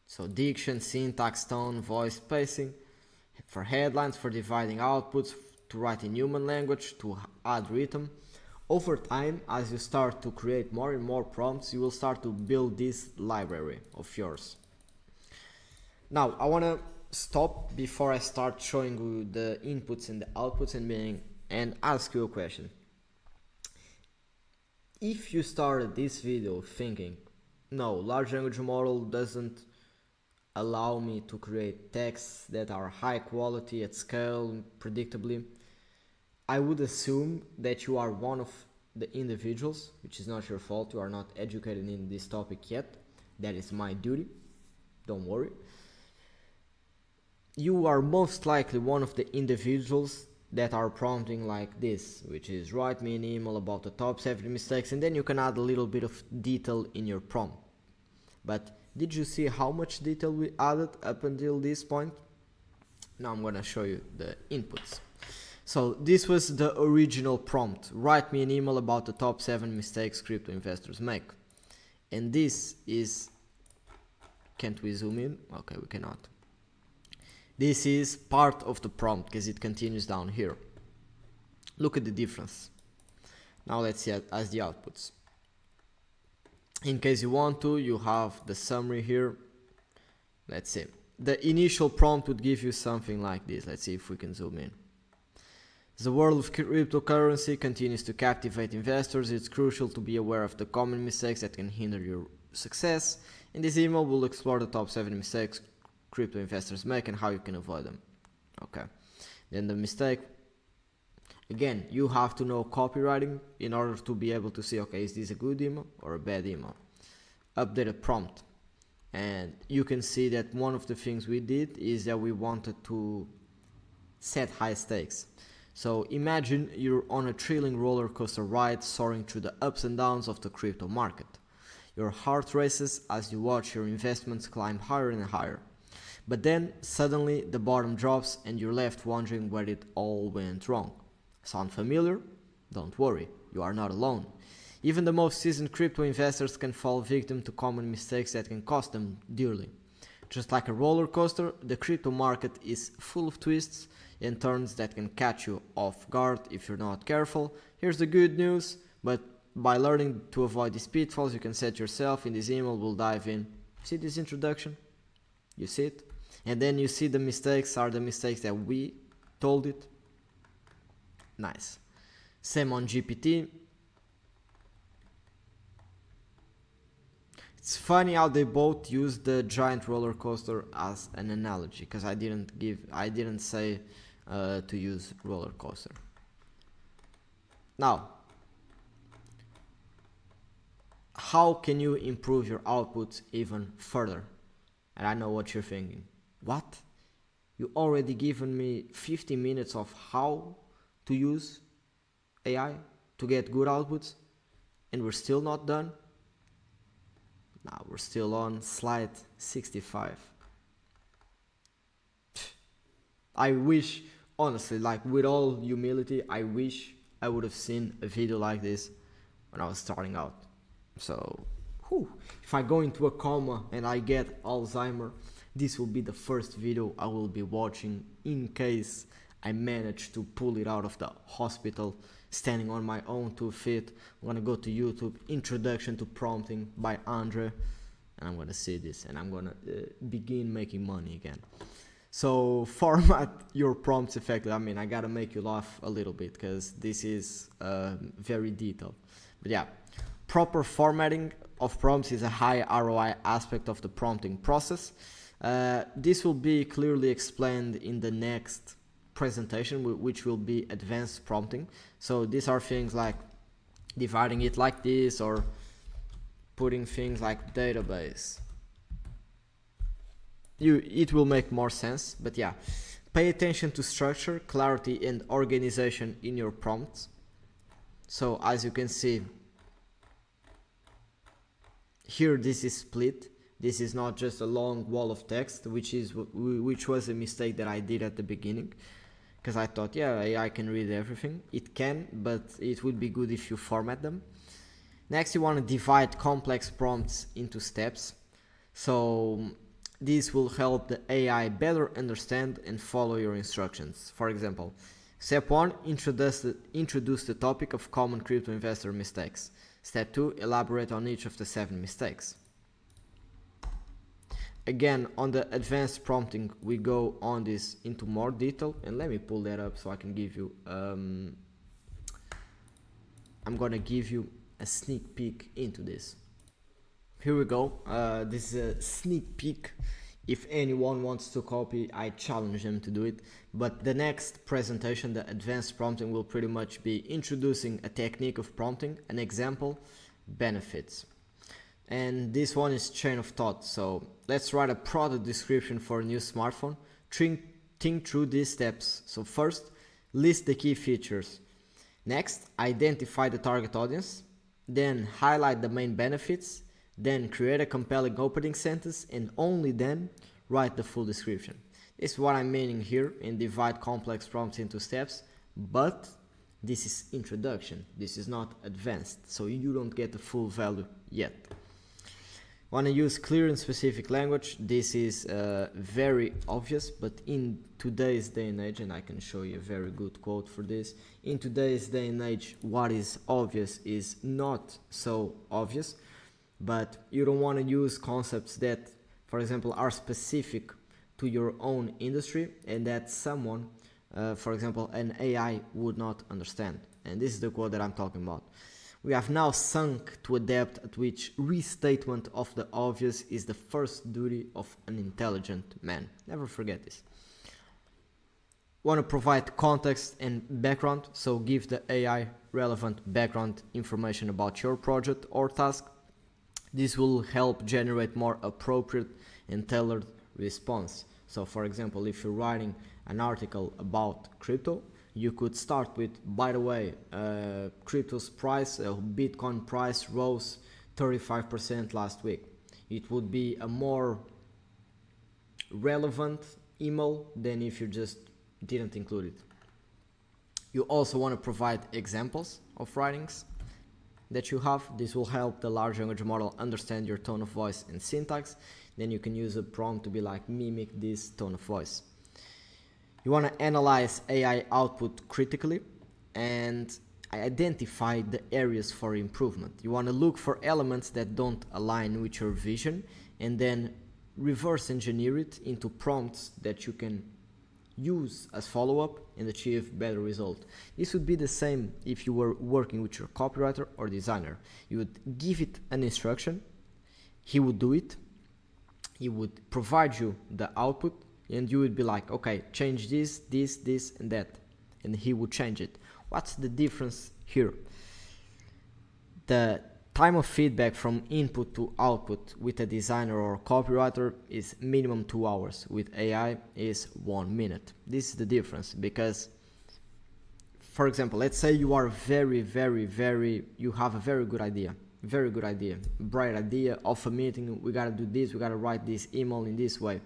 [SPEAKER 1] So diction, syntax, tone, voice, spacing. For headlines, for dividing outputs, to write in human language, to add rhythm. Over time, as you start to create more and more prompts, you will start to build this library of yours. Now, I want to stop before I start showing you the inputs and the outputs and ask you a question. If you started this video thinking, no, large language model doesn't allow me to create texts that are high quality at scale predictably, I would assume that you are one of the individuals, which is not your fault. You are not educated in this topic yet. That is my duty. Don't worry. You are most likely one of the individuals that are prompting like this, which is write me an email about the top 7 mistakes, and then you can add a little bit of detail in your prompt. But did you see how much detail we added up until this point? Now I'm gonna show you the inputs. So this was the original prompt. Write me an email about the top 7 mistakes crypto investors make. And this is, can't we zoom in? Okay, we cannot. This is part of the prompt because it continues down here. Look at the difference. Now let's see as the outputs. In case you want to, you have the summary here. Let's see. The initial prompt would give you something like this. Let's see if we can zoom in. The world of cryptocurrency continues to captivate investors. It's crucial to be aware of the common mistakes that can hinder your success. In this email, we'll explore the top 7 mistakes crypto investors make and how you can avoid them. Okay. Then the mistake. Again, you have to know copywriting in order to be able to see, okay, is this a good email or a bad email? Updated prompt. And you can see that one of the things we did is that we wanted to set high stakes. So imagine you're on a thrilling roller coaster ride soaring through the ups and downs of the crypto market. Your heart races as you watch your investments climb higher and higher. But then suddenly the bottom drops and you're left wondering where it all went wrong. Sound familiar? Don't worry, you are not alone. Even the most seasoned crypto investors can fall victim to common mistakes that can cost them dearly. Just like a roller coaster, the crypto market is full of twists and turns that can catch you off guard if you're not careful. Here's the good news, but by learning to avoid these pitfalls, you can set yourself. In this email, we'll dive in. See this introduction? You see it? And then you see the mistakes are the mistakes that we told it. Nice. Same on GPT. It's funny how they both use the giant roller coaster as an analogy, because I didn't say to use roller coaster. Now, how can you improve your outputs even further? And I know what you're thinking. What? You already given me 50 minutes of how to use AI to get good outputs, and we're still not done? Now we're still on slide 65. I wish, honestly, like with all humility, I wish I would have seen a video like this when I was starting out. So, if I go into a coma and I get Alzheimer, this will be the first video I will be watching in case I manage to pull it out of the hospital standing on my own 2 feet. I'm gonna go to YouTube, Introduction to Prompting by Andre, and I'm gonna see this and I'm gonna begin making money again. So format your prompts effectively. I mean, I gotta make you laugh a little bit because this is very detailed. But yeah, proper formatting of prompts is a high ROI aspect of the prompting process. This will be clearly explained in the next presentation, which will be advanced prompting. So these are things like dividing it like this, or putting things like database. It will make more sense, but yeah, pay attention to structure, clarity, and organization in your prompts. So as you can see here, this is split. This is not just a long wall of text, which was a mistake that I did at the beginning, because I thought, yeah, AI can read everything. It can, but it would be good if you format them. Next, you want to divide complex prompts into steps. So this will help the AI better understand and follow your instructions. For example, step 1, introduce the topic of common crypto investor mistakes. Step 2, elaborate on each of the 7 mistakes. Again, on the advanced prompting, we go on this into more detail, and let me pull that up so I can give you, I'm gonna give you a sneak peek into this. Here we go. This is a sneak peek. If anyone wants to copy, I challenge them to do it. But the next presentation, the advanced prompting, will pretty much be introducing a technique of prompting, an example, benefits. And this one is chain of thought. So let's write a product description for a new smartphone. Think through these steps. So first, list the key features. Next, identify the target audience. Then highlight the main benefits. Then create a compelling opening sentence, and only then write the full description. This is what I'm meaning here in divide complex prompts into steps, but this is introduction. This is not advanced, so you don't get the full value yet. Want to use clear and specific language. This is very obvious, but in today's day and age, and I can show you a very good quote for this, in today's day and age, what is obvious is not so obvious. But you don't want to use concepts that, for example, are specific to your own industry and that someone, for example, an AI would not understand. And this is the quote that I'm talking about. We have now sunk to a depth at which restatement of the obvious is the first duty of an intelligent man. Never forget this. Want to provide context and background, so give the AI relevant background information about your project or task. This will help generate more appropriate and tailored response. So for example, if you're writing an article about crypto, you could start with, by the way, crypto's price, Bitcoin price rose 35% last week. It would be a more relevant email than if you just didn't include it. You also want to provide examples of writings that you have. This will help the large language model understand your tone of voice and syntax. Then you can use a prompt to be like, mimic this tone of voice. You want to analyze AI output critically and identify the areas for improvement. You want to look for elements that don't align with your vision and then reverse engineer it into prompts that you can use as follow-up and achieve better result. This would be the same if you were working with your copywriter or designer. You would give it an instruction, he would do it, he would provide you the output, and you would be like, okay, change this, this, and that, and he would change it. What's the difference here? The time of feedback from input to output with a designer or copywriter is minimum 2 hours. With AI is 1 minute. This is the difference because, for example, let's say you are you have a very good idea, bright idea of a meeting. We gotta do this, we gotta write this email in this way.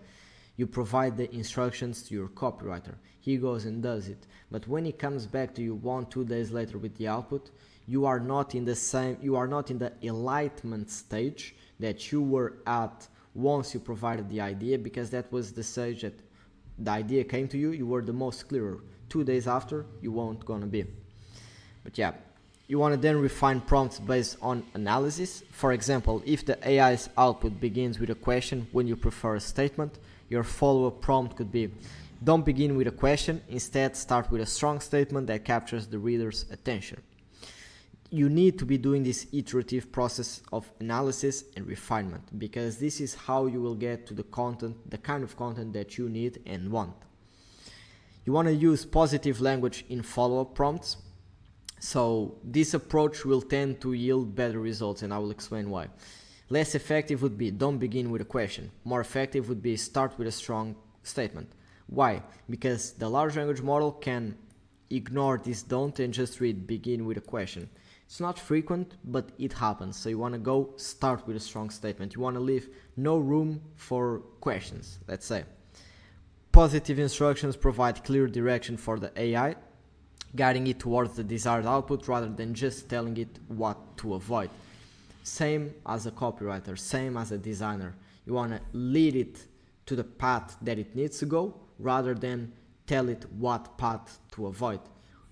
[SPEAKER 1] You provide the instructions to your copywriter. He goes and does it. But when he comes back to you 1-2 days later with the output, you are not in the enlightenment stage that you were at once you provided the idea, because that was the stage that the idea came to you. You were the most clearer. 2 days after, you won't gonna be. But yeah, you want to then refine prompts based on analysis. For example, if the AI's output begins with a question when you prefer a statement, your follow-up prompt could be, don't begin with a question, instead start with a strong statement that captures the reader's attention. You need to be doing this iterative process of analysis and refinement, because this is how you will get to the content, the kind of content that you need and want. You want to use positive language in follow-up prompts. So this approach will tend to yield better results, and I will explain why. Less effective would be don't begin with a question. More effective would be start with a strong statement. Why? Because the large language model can ignore this don't and just read begin with a question. It's not frequent, but it happens. So you want to go start with a strong statement. You want to leave no room for questions, let's say. Positive instructions provide clear direction for the AI, guiding it towards the desired output rather than just telling it what to avoid. Same as a copywriter, same as a designer. You want to lead it to the path that it needs to go rather than tell it what path to avoid.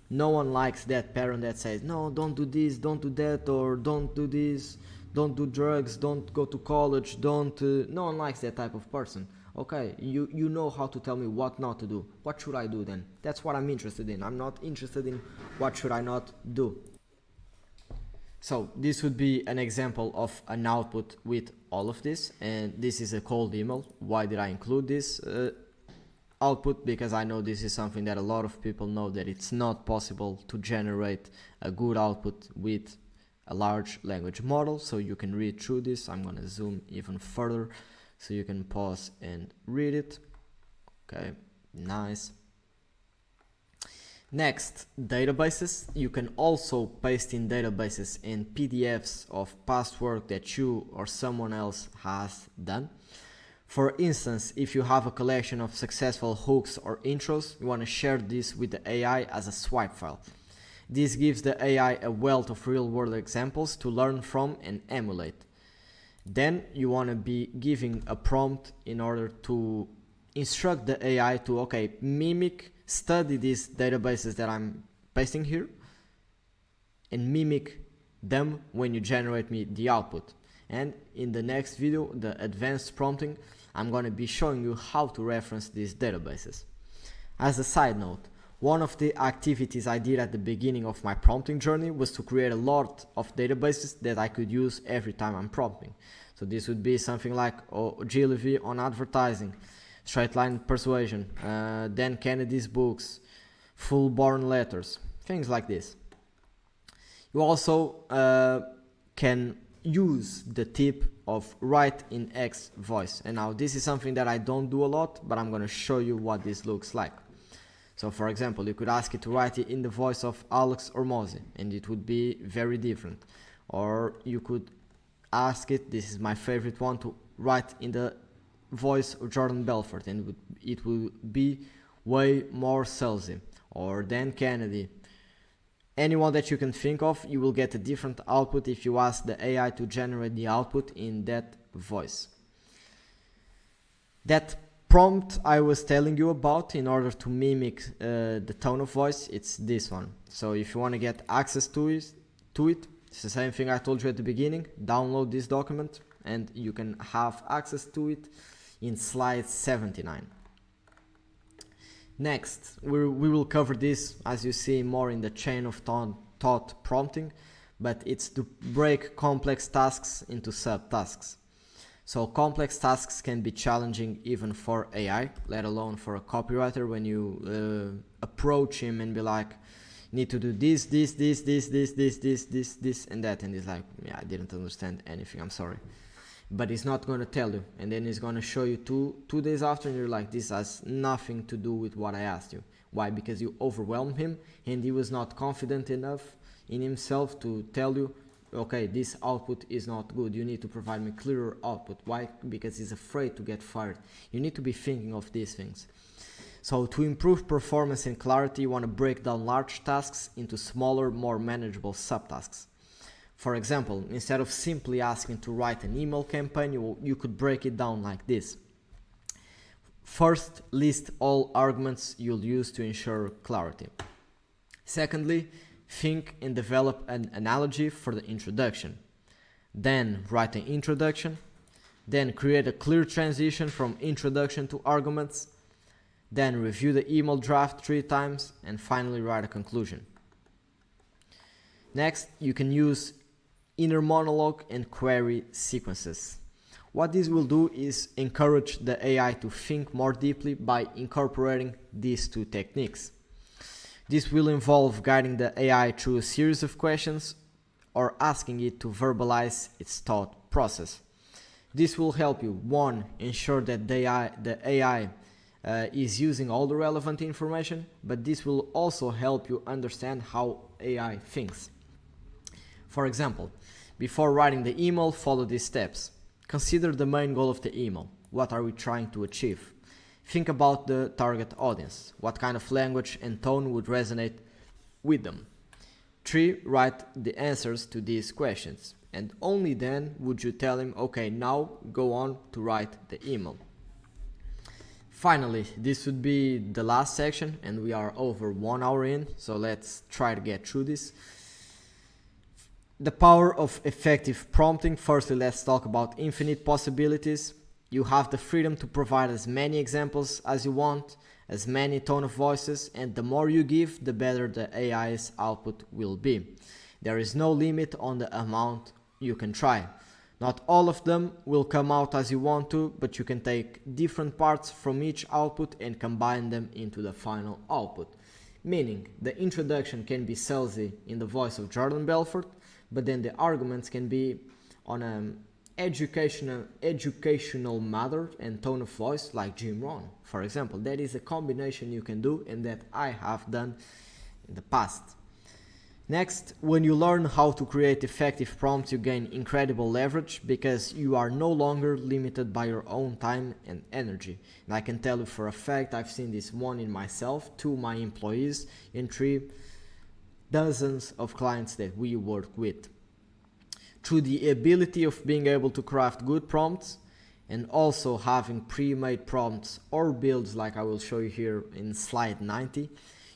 [SPEAKER 1] No one likes that parent that says, no, don't do this, don't do that, or don't do this, don't do drugs, don't go to college, don't... No one likes that type of person. Okay, you know how to tell me what not to do. What should I do then? That's what I'm interested in. I'm not interested in what should I not do. So this would be an example of an output with all of this, and this is a cold email. Why did I include this output? Because I know this is something that a lot of people know, that it's not possible to generate a good output with a large language model. So you can read through this. I'm gonna zoom even further so you can pause and read it. Okay, nice. Next, databases. You can also paste in databases in PDFs of past work that you or someone else has done. For instance, if you have a collection of successful hooks or intros, you want to share this with the AI as a swipe file. This gives the AI a wealth of real-world examples to learn from and emulate. Then you want to be giving a prompt in order to instruct the AI to, okay, study these databases that I'm pasting here and mimic them when you generate me the output. And in the next video, the advanced prompting, I'm going to be showing you how to reference these databases. As a side note, one of the activities I did at the beginning of my prompting journey was to create a lot of databases that I could use every time I'm prompting. So this would be something like Ogilvy on advertising, Straight Line Persuasion, Dan Kennedy's books, Full-Born Letters, things like this. You also can use the tip of write in X voice. And now this is something that I don't do a lot, but I'm going to show you what this looks like. So for example, you could ask it to write it in the voice of Alex Hormozi, and it would be very different. Or you could ask it, this is my favorite one, to write in the voice of Jordan Belfort, and it will be way more salesy. Or Dan Kennedy. Anyone that you can think of, you will get a different output if you ask the AI to generate the output in that voice. That prompt I was telling you about in order to mimic the tone of voice, it's this one. So if you want to get access to it, it's the same thing I told you at the beginning. Download this document and you can have access to it in slide 79. Next, we will cover this, as you see, more in the chain of thought prompting, but it's to break complex tasks into subtasks. So complex tasks can be challenging even for AI, let alone for a copywriter. When you approach him and be like, need to do this, and that, and he's like, yeah, I didn't understand anything, I'm sorry. But he's not going to tell you, and then he's going to show you two days after, and you're like, this has nothing to do with what I asked you. Why? Because you overwhelmed him and he was not confident enough in himself to tell you, okay, this output is not good, you need to provide me clearer output. Why? Because he's afraid to get fired. You need to be thinking of these things. So to improve performance and clarity, you want to break down large tasks into smaller, more manageable subtasks. For example, instead of simply asking to write an email campaign, you could break it down like this. First, list all arguments you'll use to ensure clarity. Secondly, think and develop an analogy for the introduction. Then write an introduction. Then create a clear transition from introduction to arguments. Then review the email draft 3 times, and finally write a conclusion. Next, you can use inner monologue and query sequences. What this will do is encourage the AI to think more deeply by incorporating these 2 techniques. This will involve guiding the AI through a series of questions or asking it to verbalize its thought process. This will help you, 1, ensure that the AI is using all the relevant information, but this will also help you understand how AI thinks. For example, before writing the email, follow these steps. Consider the main goal of the email. What are we trying to achieve? Think about the target audience. What kind of language and tone would resonate with them? 3. Write the answers to these questions. And only then would you tell him, okay, now go on to write the email. Finally, this would be the last section, and we are over 1 hour in, so let's try to get through this. The power of effective prompting. Firstly, let's talk about infinite possibilities. You have the freedom to provide as many examples as you want, as many tone of voices, and the more you give, the better the AI's output will be. There is no limit on the amount you can try. Not all of them will come out as you want to, but you can take different parts from each output and combine them into the final output. Meaning, the introduction can be salesy in the voice of Jordan Belfort, but then the arguments can be on an educational matter and tone of voice like Jim Rohn, for example. That is a combination you can do and that I have done in the past. Next, when you learn how to create effective prompts, you gain incredible leverage because you are no longer limited by your own time and energy. And I can tell you for a fact, I've seen this 1 in myself, 2 my employees, and 3 dozens of clients that we work with. Through the ability of being able to craft good prompts and also having pre-made prompts or builds like I will show you here in slide 90,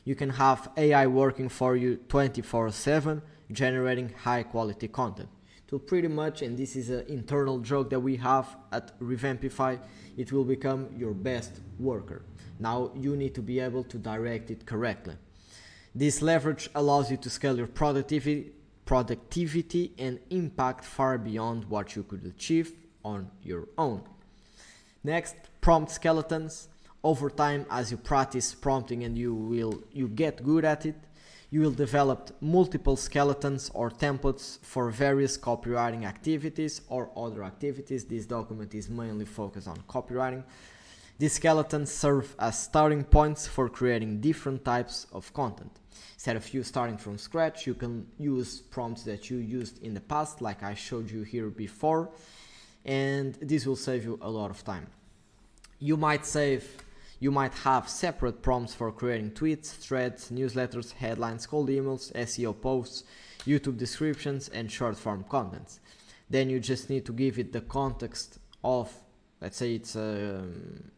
[SPEAKER 1] you can have AI working for you 24/7, generating high quality content. So pretty much, and this is an internal joke that we have at Revampify, it will become your best worker. Now you need to be able to direct it correctly. This leverage allows you to scale your productivity and impact far beyond what you could achieve on your own. Next, prompt skeletons. Over time, as you practice prompting and you get good at it, you will develop multiple skeletons or templates for various copywriting activities or other activities. This document is mainly focused on copywriting. These skeletons serve as starting points for creating different types of content. Instead of you starting from scratch, you can use prompts that you used in the past, like I showed you here before, and this will save you a lot of time. You might have separate prompts for creating tweets, threads, newsletters, headlines, cold emails, SEO posts, YouTube descriptions, and short form contents. Then you just need to give it the context of, let's say it's a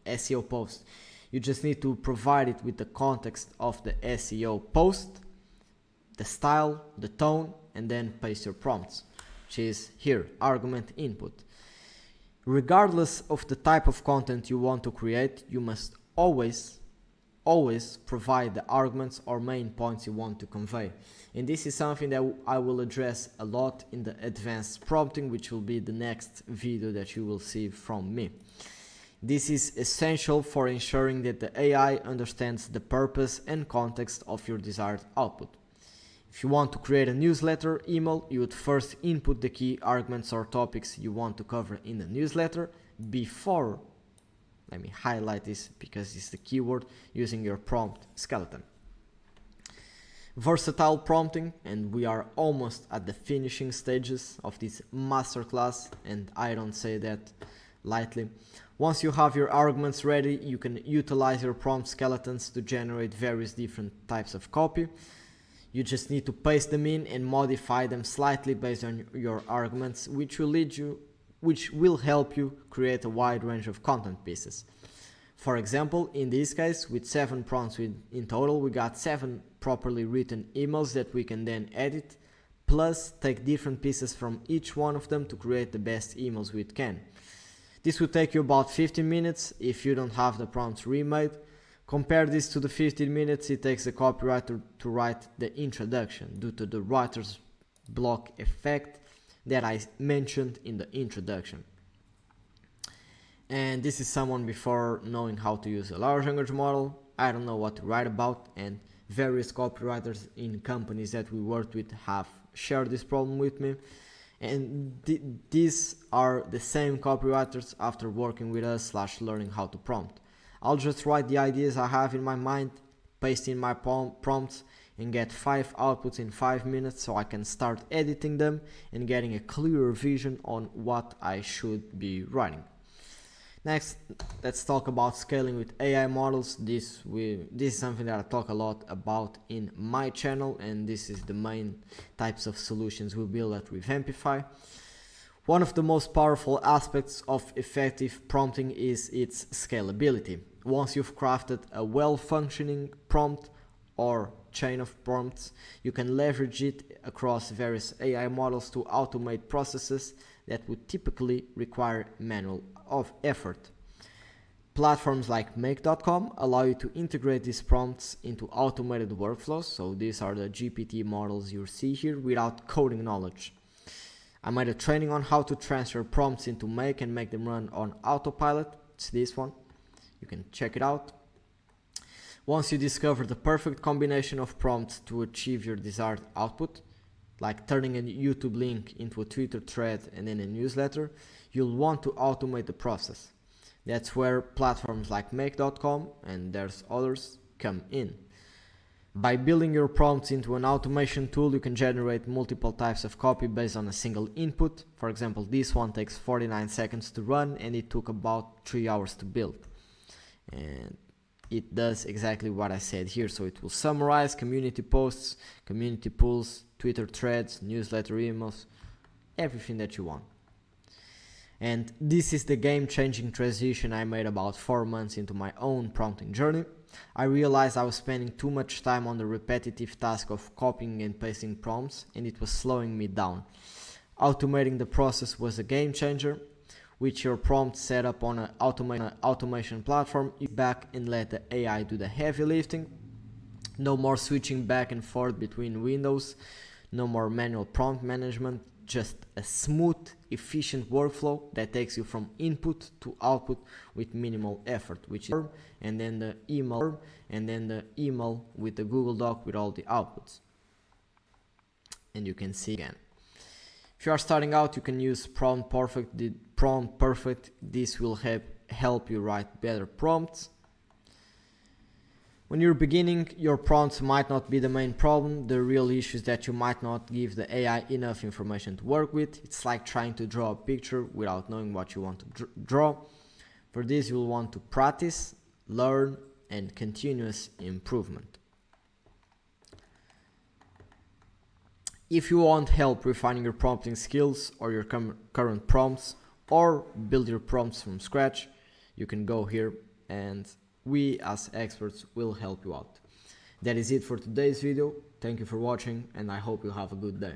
[SPEAKER 1] SEO post. You just need to provide it with the context of the SEO post, the style, the tone, and then paste your prompts, which is here, argument input. Regardless of the type of content you want to create, you must always provide the arguments or main points you want to convey. And this is something that I will address a lot in the advanced prompting, which will be the next video that you will see from me. This is essential for ensuring that the AI understands the purpose and context of your desired output. If you want to create a newsletter email, you would first input the key arguments or topics you want to cover in the newsletter before, let me highlight this because it's the keyword, using your prompt skeleton. Versatile prompting, and we are almost at the finishing stages of this masterclass, and I don't say that lightly. Once you have your arguments ready, you can utilize your prompt skeletons to generate various different types of copy. You just need to paste them in and modify them slightly based on your arguments, which will help you create a wide range of content pieces. For example, in this case, with 7 prompts in total, we got 7 properly written emails that we can then edit, plus take different pieces from each one of them to create the best emails we can. This will take you about 15 minutes if you don't have the prompts remade. Compare this to the 15 minutes it takes the copywriter to write the introduction due to the writer's block effect that I mentioned in the introduction. And this is someone before knowing how to use a large language model. I don't know what to write about, and various copywriters in companies that we worked with have shared this problem with me. And these are the same copywriters after working with us / learning how to prompt. I'll just write the ideas I have in my mind, paste in my prompts, and get 5 outputs in 5 minutes, so I can start editing them and getting a clearer vision on what I should be writing. Next, let's talk about scaling with AI models. This is something that I talk a lot about in my channel, and this is the main types of solutions we build at Revampify. One of the most powerful aspects of effective prompting is its scalability. Once you've crafted a well-functioning prompt or chain of prompts, you can leverage it across various AI models to automate processes that would typically require manual effort. Platforms like make.com allow you to integrate these prompts into automated workflows, so these are the GPT models you see here, without coding knowledge. I made a training on how to transfer prompts into Make and make them run on autopilot. It's this one. You can check it out. Once you discover the perfect combination of prompts to achieve your desired output, like turning a YouTube link into a Twitter thread and then a newsletter, you'll want to automate the process. That's where platforms like make.com, and there's others, come in. By building your prompts into an automation tool, you can generate multiple types of copy based on a single input. For example, this one takes 49 seconds to run and it took about 3 hours to build. And it does exactly what I said here. So it will summarize community posts, community pools, Twitter threads, newsletter emails, everything that you want. And this is the game-changing transition I made about 4 months into my own prompting journey. I realized I was spending too much time on the repetitive task of copying and pasting prompts, and it was slowing me down. Automating the process was a game changer. With your prompt set up on an automation platform, you back and let the AI do the heavy lifting. No more switching back and forth between windows, no more manual prompt management, just a smooth, efficient workflow that takes you from input to output with minimal effort, which is and then the email with the Google Doc with all the outputs. And you can see again. If you are starting out, you can use Prompt Perfect. This will help you write better prompts. When you're beginning, your prompts might not be the main problem. The real issue is that you might not give the AI enough information to work with. It's like trying to draw a picture without knowing what you want to draw. For this, you will want to practice, learn, and continuous improvement. If you want help refining your prompting skills or your current prompts, or build your prompts from scratch, you can go here and we as experts will help you out. That is it for today's video. Thank you for watching and I hope you have a good day.